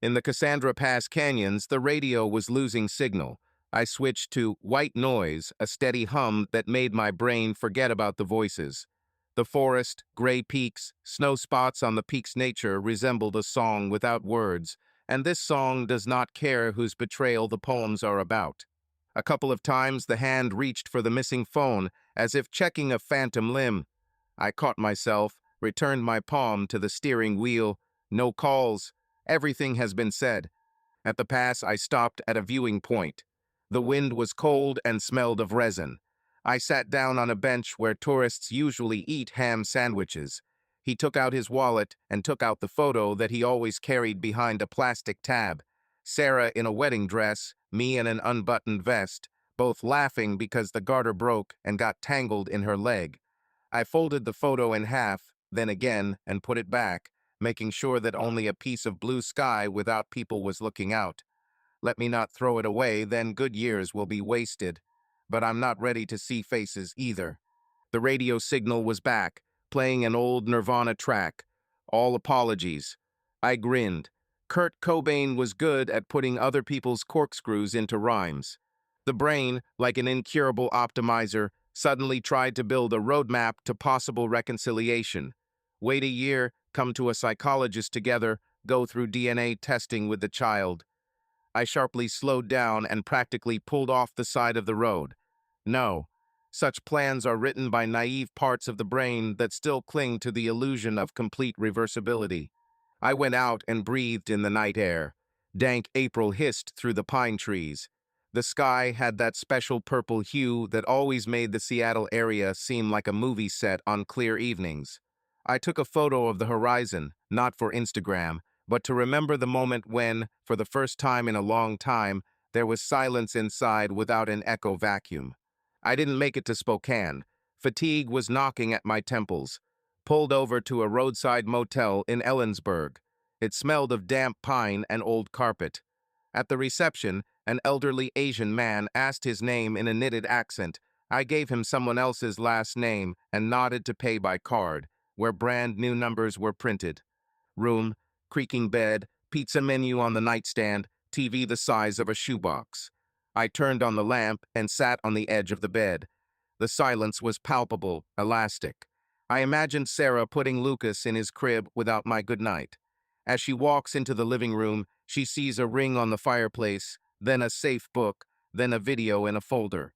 In the Cassandra Pass canyons, the radio was losing signal. I switched to white noise, a steady hum that made my brain forget about the voices. The forest, gray peaks, snow spots on the peak's nature resembled a song without words, and this song does not care whose betrayal the poems are about. A couple of times the hand reached for the missing phone, as if checking a phantom limb. I caught myself, returned my palm to the steering wheel. No calls. Everything has been said. At the pass, I stopped at a viewing point. The wind was cold and smelled of resin. I sat down on a bench where tourists usually eat ham sandwiches. He took out his wallet and took out the photo that he always carried behind a plastic tab. Sarah in a wedding dress, me in an unbuttoned vest, both laughing because the garter broke and got tangled in her leg. I folded the photo in half, then again, and put it back, making sure that only a piece of blue sky without people was looking out. Let me not throw it away, then good years will be wasted. But I'm not ready to see faces either. The radio signal was back, playing an old Nirvana track. All apologies. I grinned. Kurt Cobain was good at putting other people's corkscrews into rhymes. The brain, like an incurable optimizer, suddenly tried to build a roadmap to possible reconciliation. Wait a year, come to a psychologist together, go through DNA testing with the child. I sharply slowed down and practically pulled off the side of the road. No, such plans are written by naive parts of the brain that still cling to the illusion of complete reversibility. I went out and breathed in the night air. Dank April hissed through the pine trees. The sky had that special purple hue that always made the Seattle area seem like a movie set on clear evenings. I took a photo of the horizon, not for Instagram, but to remember the moment when, for the first time in a long time, there was silence inside without an echo vacuum. I didn't make it to Spokane. Fatigue was knocking at my temples. Pulled over to a roadside motel in Ellensburg. It smelled of damp pine and old carpet. At the reception, an elderly Asian man asked his name in a knitted accent. I gave him someone else's last name and nodded to pay by card, where brand new numbers were printed. Room, creaking bed, pizza menu on the nightstand, TV the size of a shoebox. I turned on the lamp and sat on the edge of the bed. The silence was palpable, elastic. I imagined Sarah putting Lucas in his crib without my goodnight. As she walks into the living room, she sees a ring on the fireplace, then a safe book, then a video in a folder.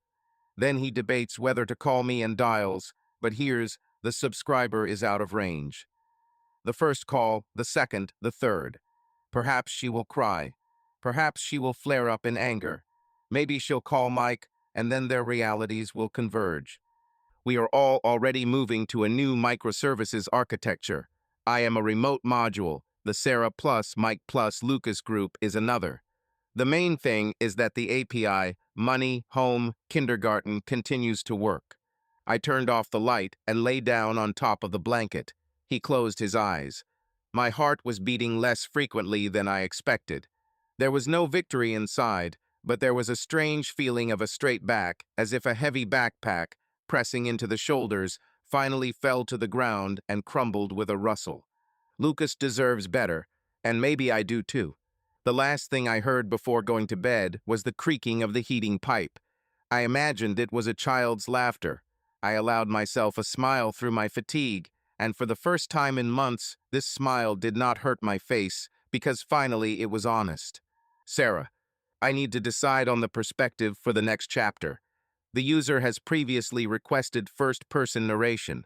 Then he debates whether to call me and dials, but hears the subscriber is out of range. The first call, the second, the third. Perhaps she will cry. Perhaps she will flare up in anger. Maybe she'll call Mike, and then their realities will converge. We are all already moving to a new microservices architecture. I am a remote module. The Sarah plus Mike plus Lucas group is another. The main thing is that the API, money, home, kindergarten continues to work. I turned off the light and lay down on top of the blanket. He closed his eyes. My heart was beating less frequently than I expected. There was no victory inside, but there was a strange feeling of a straight back, as if a heavy backpack, pressing into the shoulders, finally fell to the ground and crumbled with a rustle. Lucas deserves better, and maybe I do too. The last thing I heard before going to bed was the creaking of the heating pipe. I imagined it was a child's laughter. I allowed myself a smile through my fatigue, and for the first time in months, this smile did not hurt my face, because finally it was honest. Sarah, I need to decide on the perspective for the next chapter. The user has previously requested first-person narration.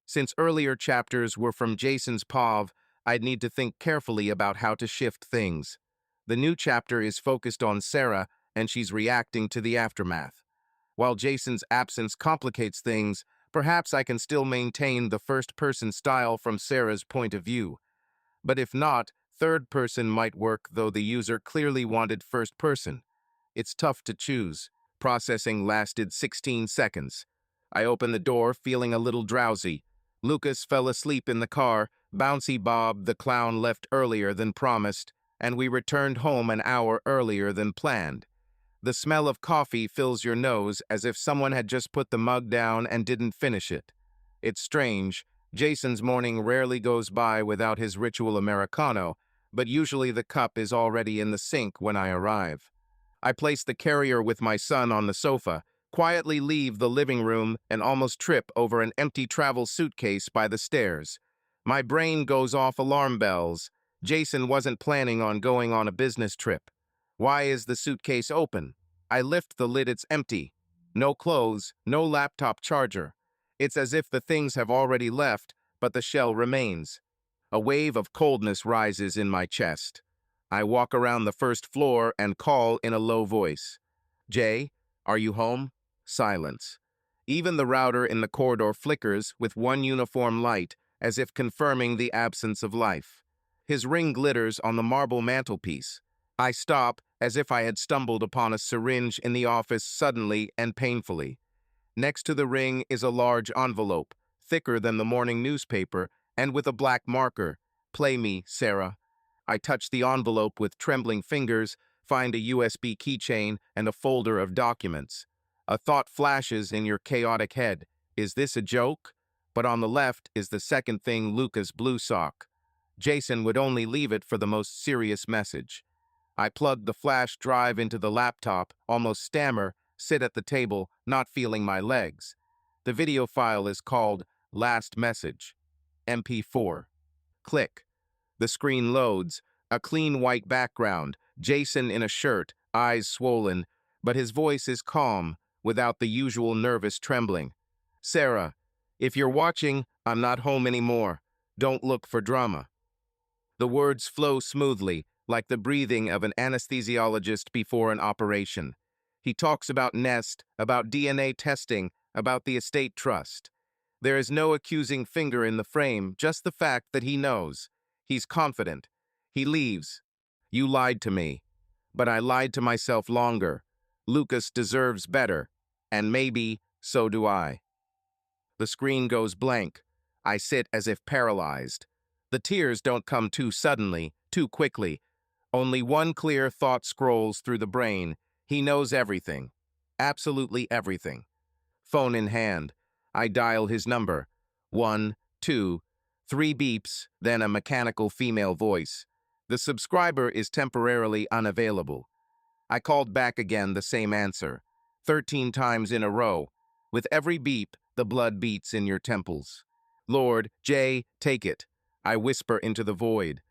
Since earlier chapters were from Jason's POV, I'd need to think carefully about how to shift things. The new chapter is focused on Sarah, and she's reacting to the aftermath. While Jason's absence complicates things, perhaps I can still maintain the first-person style from Sarah's point of view. But if not, third person might work, though the user clearly wanted first person. It's tough to choose. Processing lasted 16 seconds. I opened the door, feeling a little drowsy. Lucas fell asleep in the car. Bouncy Bob the clown left earlier than promised, and we returned home an hour earlier than planned. The smell of coffee fills your nose as if someone had just put the mug down and didn't finish it. It's strange. Jason's morning rarely goes by without his ritual Americano, but usually the cup is already in the sink when I arrive. I place the carrier with my son on the sofa, quietly leave the living room, and almost trip over an empty travel suitcase by the stairs. My brain goes off alarm bells. Jason wasn't planning on going on a business trip. Why is the suitcase open? I lift the lid, it's empty. No clothes, no laptop charger. It's as if the things have already left, but the shell remains. A wave of coldness rises in my chest. I walk around the first floor and call in a low voice. Jay, are you home? Silence. Even the router in the corridor flickers with one uniform light, as if confirming the absence of life. His ring glitters on the marble mantelpiece. I stop, as if I had stumbled upon a syringe in the office suddenly and painfully. Next to the ring is a large envelope, thicker than the morning newspaper, and with a black marker. "Play me, Sarah." I touch the envelope with trembling fingers, find a USB keychain and a folder of documents. A thought flashes in your chaotic head. Is this a joke? But on the left is the second thing, Luca's blue sock. Jason would only leave it for the most serious message. I plug the flash drive into the laptop, almost stammer, sit at the table, not feeling my legs. The video file is called Last Message, MP4. Click. The screen loads, a clean white background, Jason in a shirt, eyes swollen, but his voice is calm, without the usual nervous trembling. "Sarah, if you're watching, I'm not home anymore. Don't look for drama." The words flow smoothly, like the breathing of an anesthesiologist before an operation. He talks about Nest, about DNA testing, about the estate trust. There is no accusing finger in the frame, just the fact that he knows. He's confident. He leaves. "You lied to me. But I lied to myself longer. Lucas deserves better. And maybe so do I." The screen goes blank. I sit as if paralyzed. The tears don't come too suddenly, too quickly. Only one clear thought scrolls through the brain. He knows everything. Absolutely everything. Phone in hand. I dial his number. 1, 2, 3 beeps, then a mechanical female voice. The subscriber is temporarily unavailable. I called back again, the same answer. 13 times in a row. With every beep, the blood beats in your temples. "Lord, Jay, take it." I whisper into the void.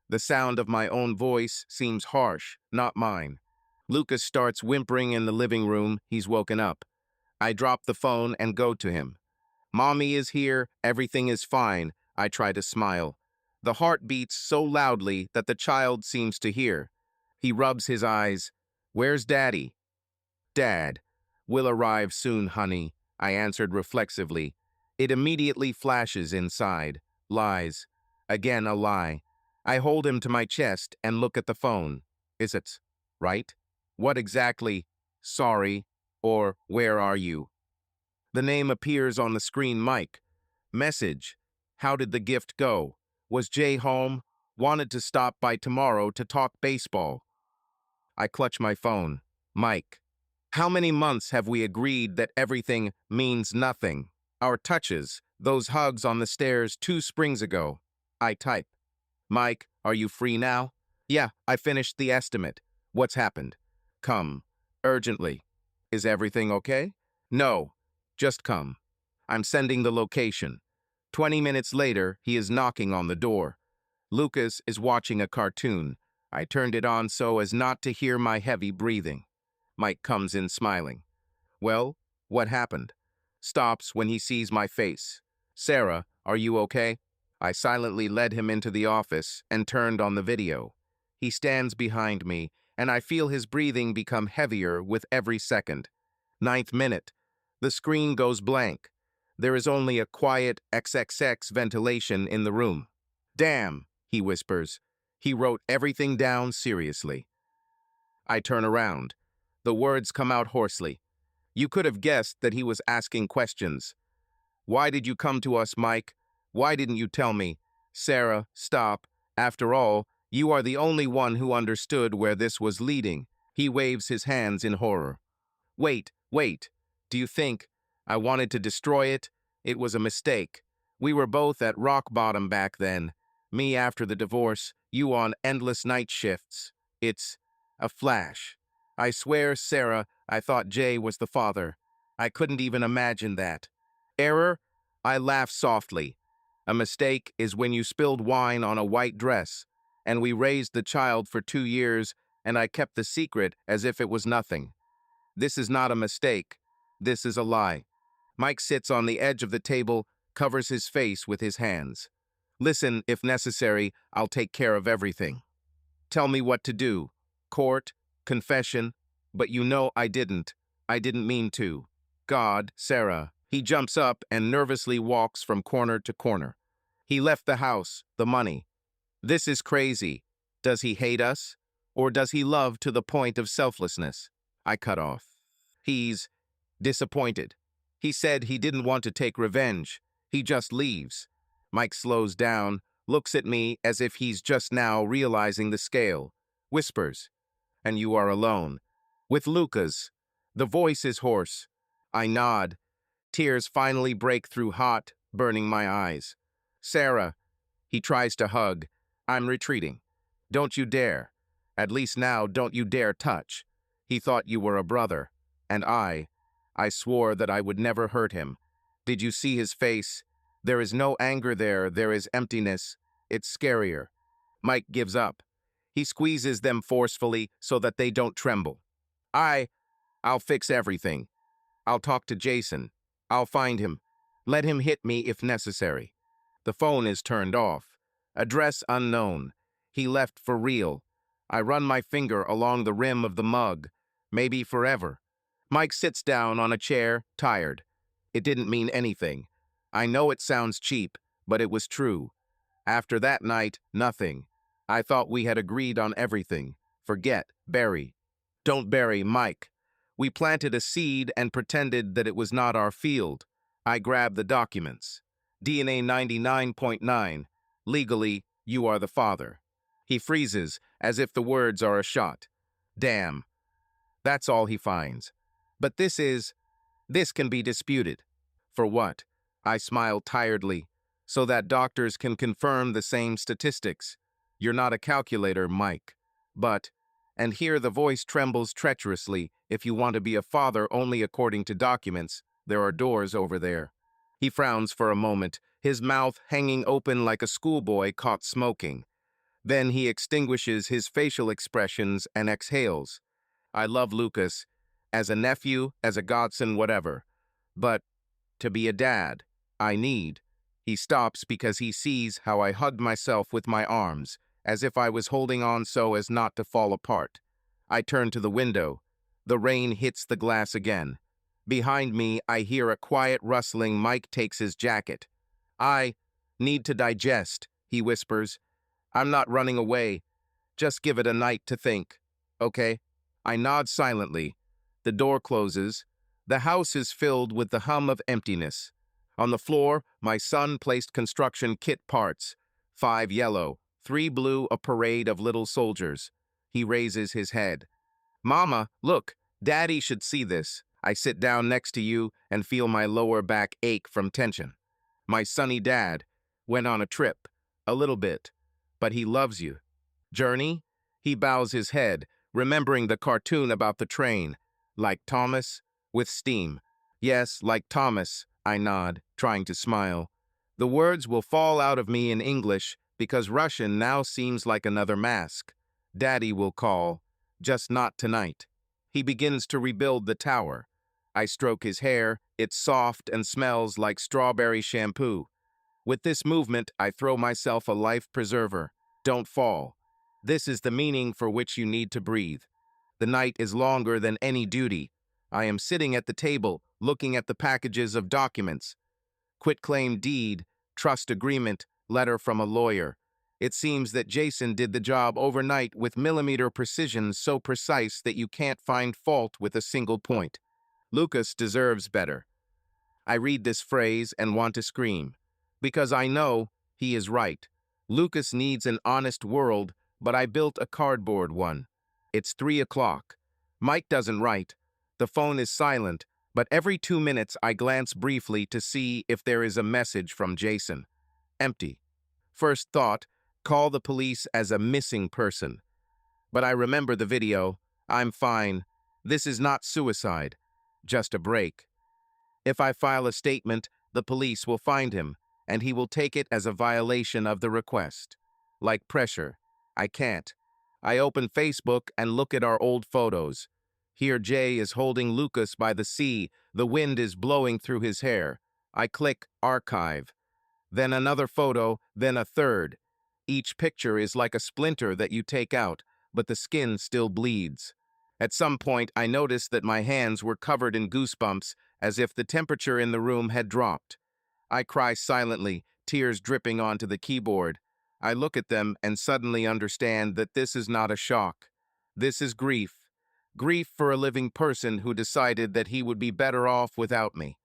The sound of my own voice seems harsh, not mine. Lucas starts whimpering in the living room. He's woken up. I drop the phone and go to him. "Mommy is here. Everything is fine." I try to smile. The heart beats so loudly that the child seems to hear. He rubs his eyes. "Where's Daddy?" "Dad. Will arrive soon, honey," I answered reflexively. It immediately flashes inside. Lies. Again a lie. I hold him to my chest and look at the phone. "Is it right? What exactly? Sorry. Or where are you?" The name appears on the screen. Mike. Message. "How did the gift go? Was Jay home? Wanted to stop by tomorrow to talk baseball." I clutch my phone. Mike. "How many months have we agreed that everything means nothing? Our touches, those hugs on the stairs 2 springs ago." I type. "Mike, are you free now?" "Yeah, I finished the estimate." "What's happened?" "Come. Urgently." "Is everything okay?" "No. Just come." I'm sending the location. 20 minutes later, he is knocking on the door. Lucas is watching a cartoon. I turned it on so as not to hear my heavy breathing. Mike comes in smiling. "Well, what happened?" Stops when he sees my face. "Sarah, are you okay?" I silently led him into the office and turned on the video. He stands behind me, and I feel his breathing become heavier with every second. 9th minute. The screen goes blank. There is only a quiet XXX ventilation in the room. "Damn," he whispers. He wrote everything down seriously. I turn around. The words come out hoarsely. You could have guessed that he was asking questions. "Why did you come to us, Mike? Why didn't you tell me?" "Sarah, stop. After all, you are the only one who understood where this was leading." He waves his hands in horror. Wait. Do you think I wanted to destroy it? It was a mistake. We were both at rock bottom back then. Me after the divorce, you on endless night shifts. It's a flash. I swear, Sarah, I thought Jay was the father. I couldn't even imagine that. Error? I laugh softly. A mistake is when you spilled wine on a white dress, and we raised the child for 2 years, and I kept the secret as if it was nothing. This is not a mistake. This is a lie. Mike sits on the edge of the table, covers his face with his hands. "Listen, if necessary, I'll take care of everything. Tell me what to do. Court, confession, but you know I didn't. I didn't mean to. God, Sarah." He jumps up and nervously walks from corner to corner. He left the house, the money. This is crazy. Does he hate us? Or does he love to the point of selflessness? I cut off. He's disappointed. He said he didn't want to take revenge. He just leaves. Mike slows down, looks at me as if he's just now realizing the scale. Whispers, "And you are alone." With Lucas. The voice is hoarse. I nod. Tears finally break through hot, burning my eyes. "Sarah." He tries to hug. I'm retreating. "Don't you dare. At least now, don't you dare touch. He thought you were a brother. And I swore that I would never hurt him. Did you see his face? There is no anger there, there is emptiness. It's scarier." Mike gives up. He squeezes them forcefully so that they don't tremble. I'll fix everything. I'll talk to Jason. I'll find him. Let him hit me if necessary. The phone is turned off. Address unknown. He left for real. I run my finger along the rim of the mug. Maybe forever. Mike sits down on a chair, tired. It didn't mean anything. I know it sounds cheap, but it was true. After that night, nothing. I thought we had agreed on everything. Forget, bury. Don't bury Mike. We planted a seed and pretended that it was not our field. I grabbed the documents. DNA 99.9. Legally, you are the father. He freezes, as if the words are a shot. Damn. That's all he finds. But this can be disputed. For what? I smile tiredly. So that doctors can confirm the same statistics. You're not a calculator, Mike. But, and here the voice trembles treacherously, if you want to be a father only according to documents, there are doors over there. He frowns for a moment, his mouth hanging open like a schoolboy caught smoking. Then he extinguishes his facial expressions and exhales. I love Lucas, as a nephew, as a godson, whatever. But to be a dad, I need. He stops because he sees how I hugged myself with my arms, as if I was holding on so as not to fall apart. I turn to the window. The rain hits the glass again. Behind me, I hear a quiet rustling. Mike takes his jacket. I need to digest, he whispers. I'm not running away. Just give it a night to think. Okay? I nod silently. The door closes. The house is filled with the hum of emptiness. On the floor, my son placed construction kit parts. 5 yellow, 3 blue, a parade of little soldiers. He raises his head. Mama, look, Daddy should see this. I sit down next to you and feel my lower back ache from tension. My sunny dad went on a trip, a little bit, but he loves you. Journey? He bows his head, remembering the cartoon about the train. Like Thomas, with steam. Yes, like Thomas, I nod, trying to smile. The words will fall out of me in English because Russian now seems like another mask. Daddy will call, just not tonight. He begins to rebuild the tower. I stroke his hair, it's soft and smells like strawberry shampoo. With this movement, I throw myself a life preserver. Don't fall. This is the meaning for which you need to breathe. The night is longer than any duty. I am sitting at the table, looking at the packages of documents. Quitclaim deed, trust agreement, letter from a lawyer. It seems that Jason did the job overnight with millimeter precision so precise that you can't find fault with a single point. Lucas deserves better. I read this phrase and want to scream. Because I know he is right. Lucas needs an honest world, but I built a cardboard one. It's 3 o'clock. Mike doesn't write. The phone is silent, but every 2 minutes I glance briefly to see if there is a message from Jason. Empty. First thought, call the police as a missing person. But I remember the video. I'm fine. This is not suicide, just a break. If I file a statement, the police will find him, and he will take it as a violation of the request. Like pressure. I can't. I open Facebook and look at our old photos. Here Jay is holding Lucas by the sea. The wind is blowing through his hair. I click Archive. Then another photo, then a third. Each picture is like a splinter that you take out, but the skin still bleeds. At some point, I noticed that my hands were covered in goosebumps, as if the temperature in the room had dropped. I cry silently, tears dripping onto the keyboard. I look at them and suddenly understand that this is not a shock. This is grief. Grief for a living person who decided that he would be better off without me.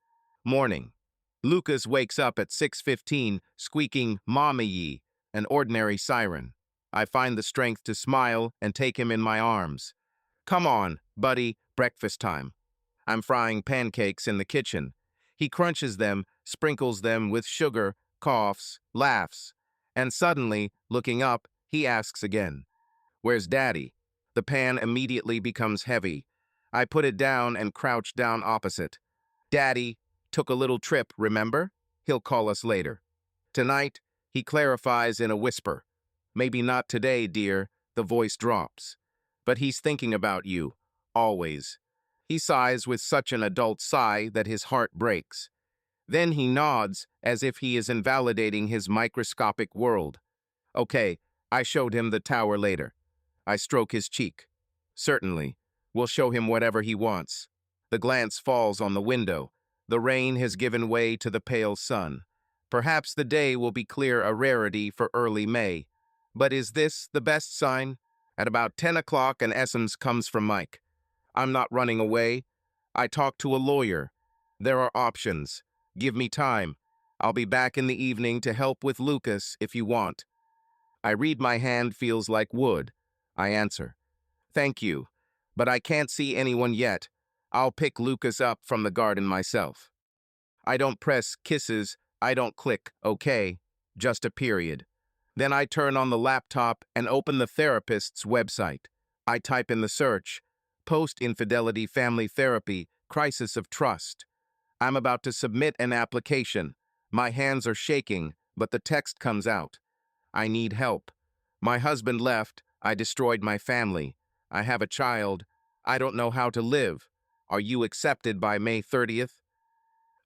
Morning. Lucas wakes up at 6:15, squeaking "Mommy ye," an ordinary siren. I find the strength to smile and take him in my arms. "Come on, buddy, breakfast time." I'm frying pancakes in the kitchen. He crunches them, sprinkles them with sugar, coughs, laughs. And suddenly, looking up, he asks again, "Where's Daddy?" The pan immediately becomes heavy. I put it down and crouch down opposite. "Daddy took a little trip, remember? He'll call us later." Tonight, he clarifies in a whisper. "Maybe not today, dear," the voice drops. "But he's thinking about you, always." He sighs with such an adult sigh that his heart breaks. Then he nods as if he is invalidating his microscopic world. "Okay, I showed him the tower later." I stroke his cheek. "Certainly. We'll show him whatever he wants." The glance falls on the window. The rain has given way to the pale sun. Perhaps the day will be clear, a rarity for early May. But is this the best sign? At about 10 o'clock, an SMS comes from Mike. "I'm not running away. I talked to a lawyer. There are options. Give me time. I'll be back in the evening to help with Lucas if you want." I read my hand feels like wood. I answer, "Thank you, but I can't see anyone yet. I'll pick Lucas up from the garden myself." I don't press kisses. I don't click OK, just a period. Then I turn on the laptop and open the therapist's website. I type in the search, "Post-Infidelity Family Therapy, Crisis of Trust." I'm about to submit an application. My hands are shaking, but the text comes out. "I need help. My husband left. I destroyed my family. I have a child. I don't know how to live. Are you accepted by May 30th?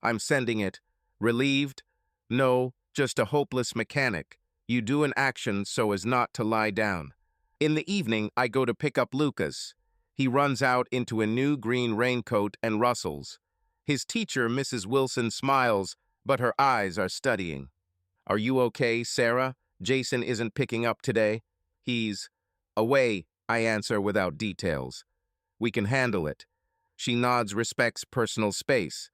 I'm sending it. Relieved? No, just a hopeless mechanic. You do an action so as not to lie down. In the evening, I go to pick up Lucas. He runs out into a new green raincoat and rustles. His teacher, Mrs. Wilson, smiles, but her eyes are studying. "Are you okay, Sarah? Jason isn't picking up today." "He's away," I answer without details. "We can handle it." She nods, respects personal space.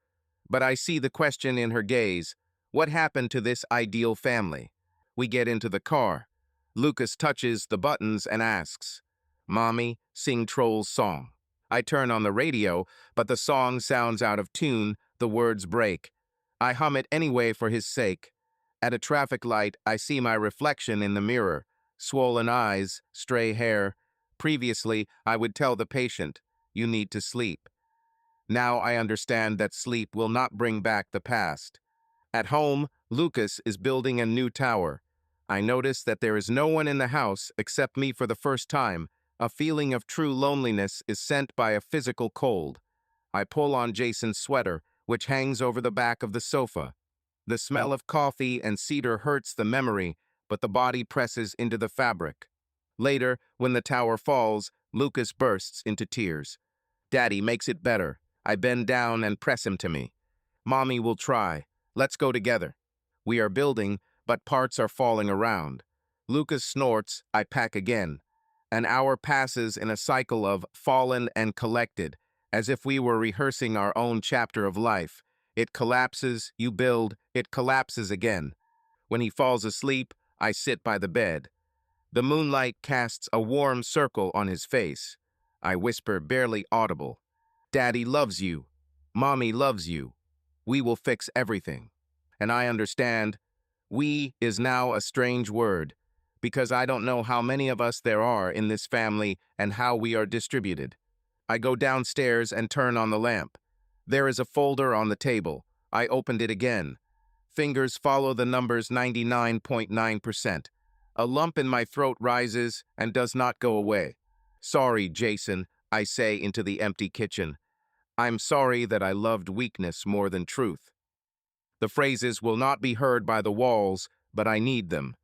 But I see the question in her gaze. What happened to this ideal family? We get into the car. Lucas touches the buttons and asks, "Mommy, sing Troll's song." I turn on the radio, but the song sounds out of tune, the words break. I hum it anyway for his sake. At a traffic light, I see my reflection in the mirror. Swollen eyes, stray hair. Previously, I would tell the patient, "You need to sleep." Now I understand that sleep will not bring back the past. At home, Lucas is building a new tower. I notice that there is no one in the house except me for the first time. A feeling of true loneliness is sent by a physical cold. I pull on Jason's sweater, which hangs over the back of the sofa. The smell of coffee and cedar hurts the memory, but the body presses into the fabric. Later, when the tower falls, Lucas bursts into tears. Daddy makes it better. I bend down and press him to me. "Mommy will try. Let's go together." We are building, but parts are falling around. Lucas snorts. I pack again. An hour passes in a cycle of fallen and collected, as if we were rehearsing our own chapter of life. It collapses, you build, it collapses again. When he falls asleep, I sit by the bed. The moonlight casts a warm circle on his face. I whisper, barely audible, "Daddy loves you. Mommy loves you. We will fix everything." And I understand, "we" is now a strange word, because I don't know how many of us there are in this family and how we are distributed. I go downstairs and turn on the lamp. There is a folder on the table. I opened it again. Fingers follow the numbers 99.9%. A lump in my throat rises and does not go away. "Sorry, Jason," I say into the empty kitchen. "I'm sorry that I loved weakness more than truth." The phrases will not be heard by the walls, but I need them.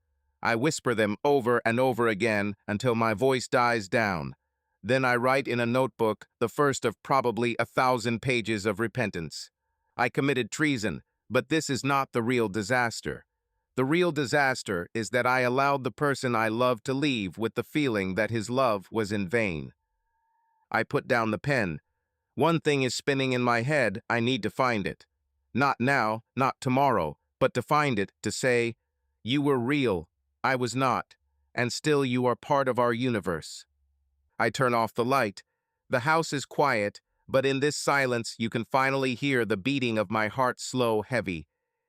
I whisper them over and over again until my voice dies down. Then I write in a notebook the first of probably 1,000 pages of repentance. I committed treason, but this is not the real disaster. The real disaster is that I allowed the person I love to leave with the feeling that his love was in vain. I put down the pen. One thing is spinning in my head, I need to find it. Not now, not tomorrow, but to find it, to say, you were real, I was not, and still you are part of our universe. I turn off the light. The house is quiet, but in this silence you can finally hear the beating of my heart slow, heavy.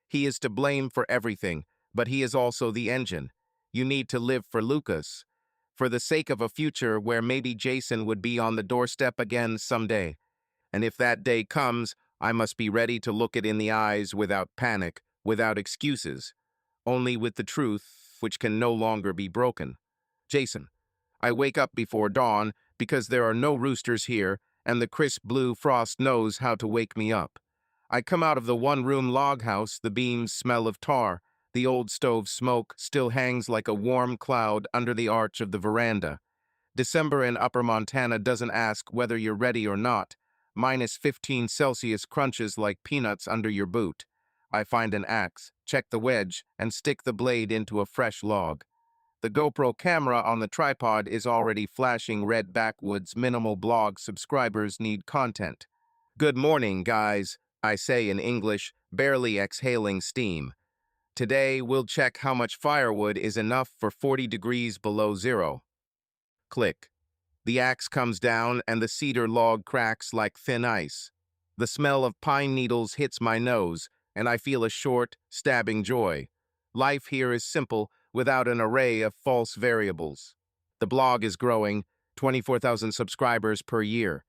He is to blame for everything, but he is also the engine. You need to live for Lucas, for the sake of a future where maybe Jason would be on the doorstep again someday. And if that day comes, I must be ready to look it in the eyes without panic, without excuses, only with the truth which can no longer be broken. Jason. I wake up before dawn because there are no roosters here and the crisp blue frost knows how to wake me up. I come out of the one-room log house, the beams smell of tar. The old stove smoke still hangs like a warm cloud under the arch of the veranda. December in Upper Montana doesn't ask whether you're ready or not. -15 Celsius crunches like peanuts under your boot. I find an axe, check the wedge, and stick the blade into a fresh log. The GoPro camera on the tripod is already flashing red backwoods minimal blog subscribers need content. Good morning, guys, I say in English, barely exhaling steam. Today, we'll check how much firewood is enough for 40 degrees below zero. Click. The axe comes down and the cedar log cracks like thin ice. The smell of pine needles hits my nose, and I feel a short, stabbing joy. Life here is simple, without an array of false variables. The blog is growing, 24,000 subscribers per year.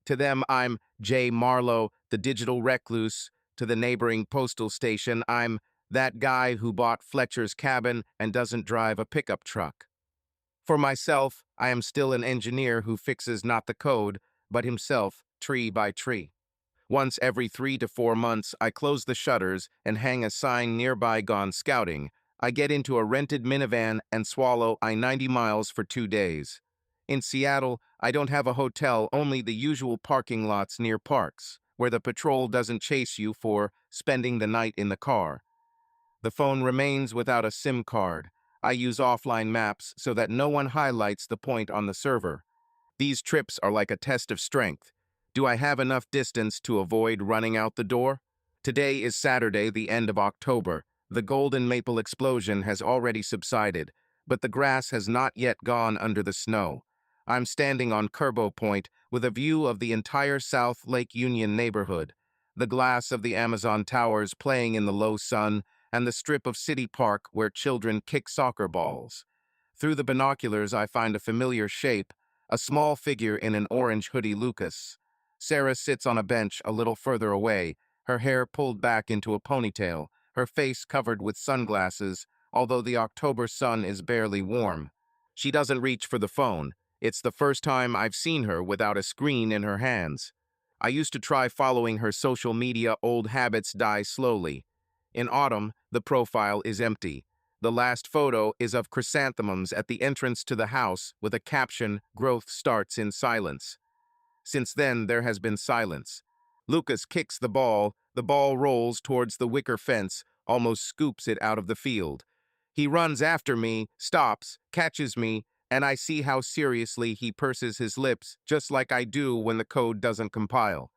To them, I'm J. Marlowe, the digital recluse. To the neighboring postal station, I'm that guy who bought Fletcher's cabin and doesn't drive a pickup truck. For myself, I am still an engineer who fixes not the code, but himself, tree by tree. Once every 3 to 4 months, I close the shutters and hang a sign nearby gone scouting. I get into a rented minivan and swallow I-90 miles for 2 days. In Seattle, I don't have a hotel, only the usual parking lots near parks, where the patrol doesn't chase you for spending the night in the car. The phone remains without a SIM card. I use offline maps so that no one highlights the point on the server. These trips are like a test of strength. Do I have enough distance to avoid running out the door? Today is Saturday, the end of October. The golden maple explosion has already subsided, but the grass has not yet gone under the snow. I'm standing on Kerbo Point with a view of the entire South Lake Union neighborhood, the glass of the Amazon towers playing in the low sun, and the strip of City Park where children kick soccer balls. Through the binoculars, I find a familiar shape, a small figure in an orange hoodie. Lucas. Sarah sits on a bench a little further away, her hair pulled back into a ponytail, her face covered with sunglasses, although the October sun is barely warm. She doesn't reach for the phone. It's the first time I've seen her without a screen in her hands. I used to try following her social media. Old habits die slowly. In autumn, the profile is empty. The last photo is of chrysanthemums at the entrance to the house with a caption, "Growth starts in silence." Since then, there has been silence. Lucas kicks the ball rolls towards the wicker fence, almost scoops it out of the field. He runs after me, stops, catches me, and I see how seriously he purses his lips, just like I do when the code doesn't compile.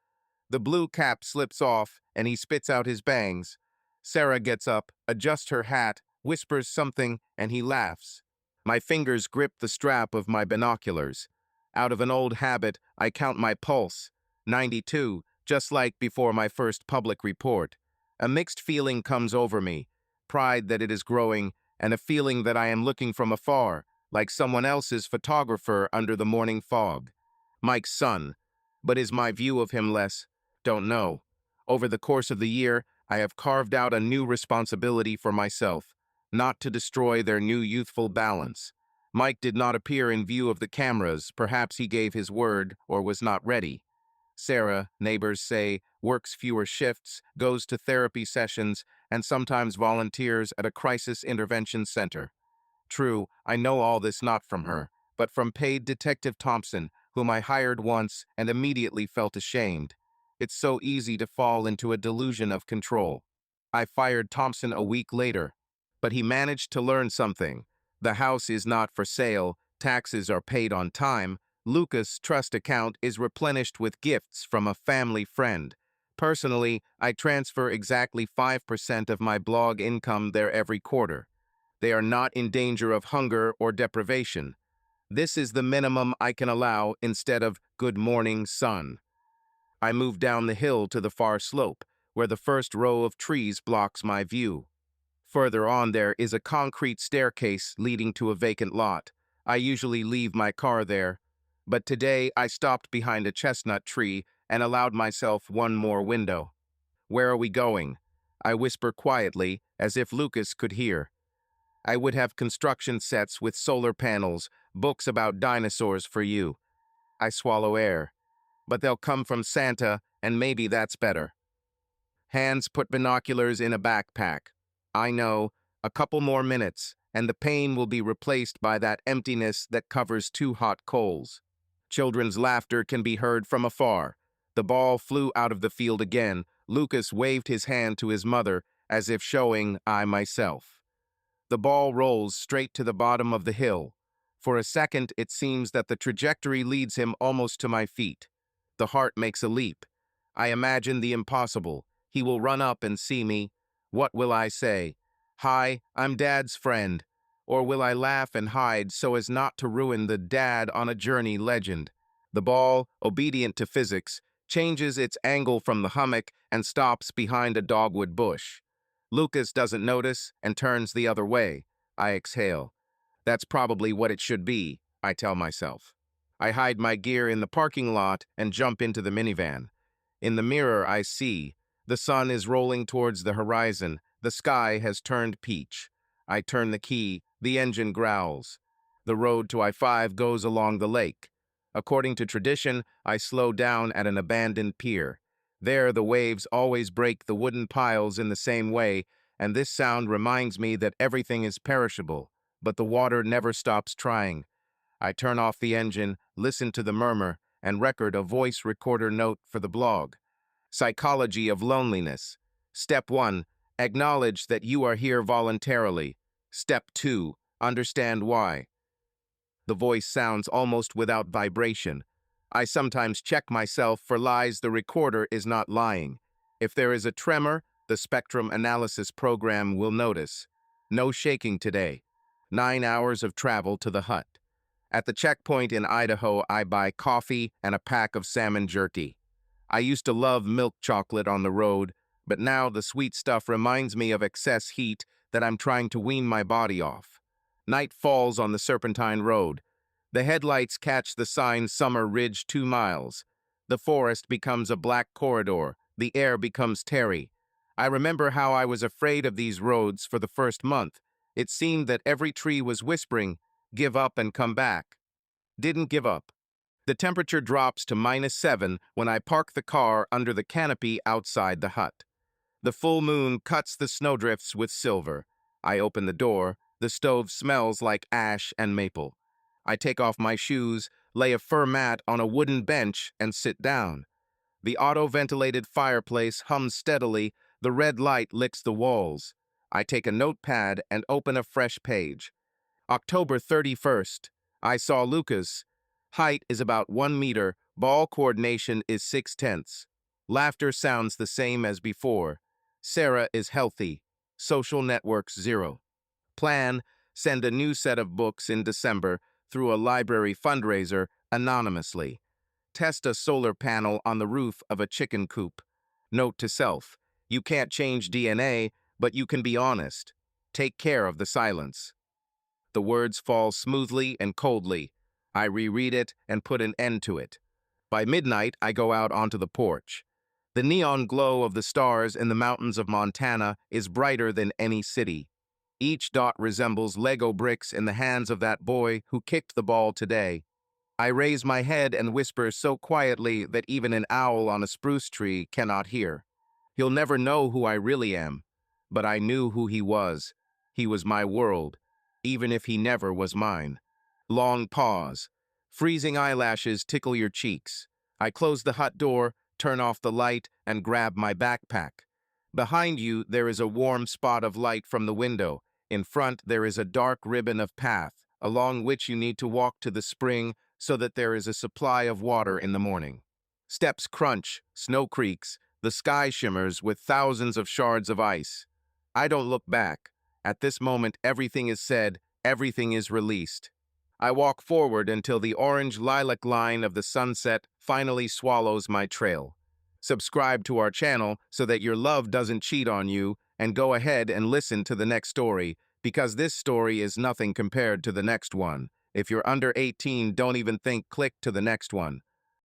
The blue cap slips off, and he spits out his bangs. Sarah gets up, adjusts her hat, whispers something, and he laughs. My fingers grip the strap of my binoculars. Out of an old habit, I count my pulse. 92, just like before my first public report. A mixed feeling comes over me, pride that it is growing, and a feeling that I am looking from afar, like someone else's photographer under the morning fog. Mike's son. But is my view of him less? Don't know. Over the course of the year, I have carved out a new responsibility for myself, not to destroy their new youthful balance. Mike did not appear in view of the cameras. Perhaps he gave his word or was not ready. Sarah, neighbors say, works fewer shifts, goes to therapy sessions, and sometimes volunteers at a crisis intervention center. True, I know all this not from her, but from paid Detective Thompson, whom I hired once and immediately felt ashamed. It's so easy to fall into a delusion of control. I fired Thompson a week later. But he managed to learn something. The house is not for sale, taxes are paid on time, Lucas' trust account is replenished with gifts from a family friend. Personally, I transfer exactly 5% of my blog income there every quarter. They are not in danger of hunger or deprivation. This is the minimum I can allow instead of good morning, sun. I move down the hill to the far slope, where the first row of trees blocks my view. Further on there is a concrete staircase leading to a vacant lot. I usually leave my car there, but today I stopped behind a chestnut tree and allowed myself one more window. "Where are we going?" I whisper quietly, as if Lucas could hear. "I would have construction sets with solar panels, books about dinosaurs for you." I swallow air. "But they'll come from Santa, and maybe that's better." Hands put binoculars in a backpack. I know, a couple more minutes, and the pain will be replaced by that emptiness that covers two hot coals. Children's laughter can be heard from afar. The ball flew out of the field again. Lucas waved his hand to his mother, as if showing I myself. The ball rolls straight to the bottom of the hill. For a second, it seems that the trajectory leads him almost to my feet. The heart makes a leap. I imagine the impossible. He will run up and see me. What will I say? "Hi, I'm Dad's friend." Or will I laugh and hide so as not to ruin the dad on a journey legend? The ball, obedient to physics, changes its angle from the hummock and stops behind a dogwood bush. Lucas doesn't notice and turns the other way. I exhale. That's probably what it should be, I tell myself. I hide my gear in the parking lot and jump into the minivan. In the mirror, I see. The sun is rolling towards the horizon. The sky has turned peach. I turn the key. The engine growls. The road to I-5 goes along the lake. According to tradition, I slow down at an abandoned pier. There, the waves always break the wooden piles in the same way, and this sound reminds me that everything is perishable, but the water never stops trying. I turn off the engine, listen to the murmur, and record a voice recorder note for the blog. Psychology of loneliness. Step 1. Acknowledge that you are here voluntarily. Step 2. Understand why. The voice sounds almost without vibration. I sometimes check myself for lies the recorder is not lying. If there is a tremor, the spectrum analysis program will notice. No shaking today. 9 hours of travel to the hut. At the checkpoint in Idaho, I buy coffee and a pack of salmon jerky. I used to love milk chocolate on the road, but now the sweet stuff reminds me of excess heat that I'm trying to wean my body off. Night falls on the Serpentine Road. The headlights catch the sign Summer Ridge 2 miles. The forest becomes a black corridor. The air becomes tarry. I remember how I was afraid of these roads for the first month. It seemed that every tree was whispering, "Give up and come back." Didn't give up. The temperature drops to -7 when I park the car under the canopy outside the hut. The full moon cuts the snowdrifts with silver. I open the door. The stove smells like ash and maple. I take off my shoes, lay a fur mat on a wooden bench, and sit down. The auto-ventilated fireplace hums steadily. The red light licks the walls. I take a notepad and open a fresh page. October 31st. I saw Lucas. Height is about 1 meter. Ball coordination is 6/10. Laughter sounds the same as before. Sarah is healthy. Social networks 0. Plan, send a new set of books in December through a library fundraiser anonymously. Test a solar panel on the roof of a chicken coop. Note to self, you can't change DNA, but you can be honest. Take care of the silence. The words fall smoothly and coldly. I reread it and put an end to it. By midnight, I go out onto the porch. The neon glow of the stars in the mountains of Montana is brighter than any city. Each dot resembles Lego bricks in the hands of that boy who kicked the ball today. I raise my head and whisper so quietly that even an owl on a spruce tree cannot hear. He'll never know who I really am, but I knew who he was. He was my world, even if he never was mine. Long pause. Freezing eyelashes tickle your cheeks. I close the hut door, turn off the light, and grab my backpack. Behind you, there is a warm spot of light from the window. In front, there is a dark ribbon of path, along which you need to walk to the spring so that there is a supply of water in the morning. Steps crunch, snow creaks, the sky shimmers with thousands of shards of ice. I don't look back. At this moment, everything is said, everything is released. I walk forward until the orange lilac line of the sunset finally swallows my trail. Subscribe to our channel so that your love doesn't cheat on you, and go ahead and listen to the next story, because this story is nothing compared to the next one. If you're under 18, don't even think click to the next one.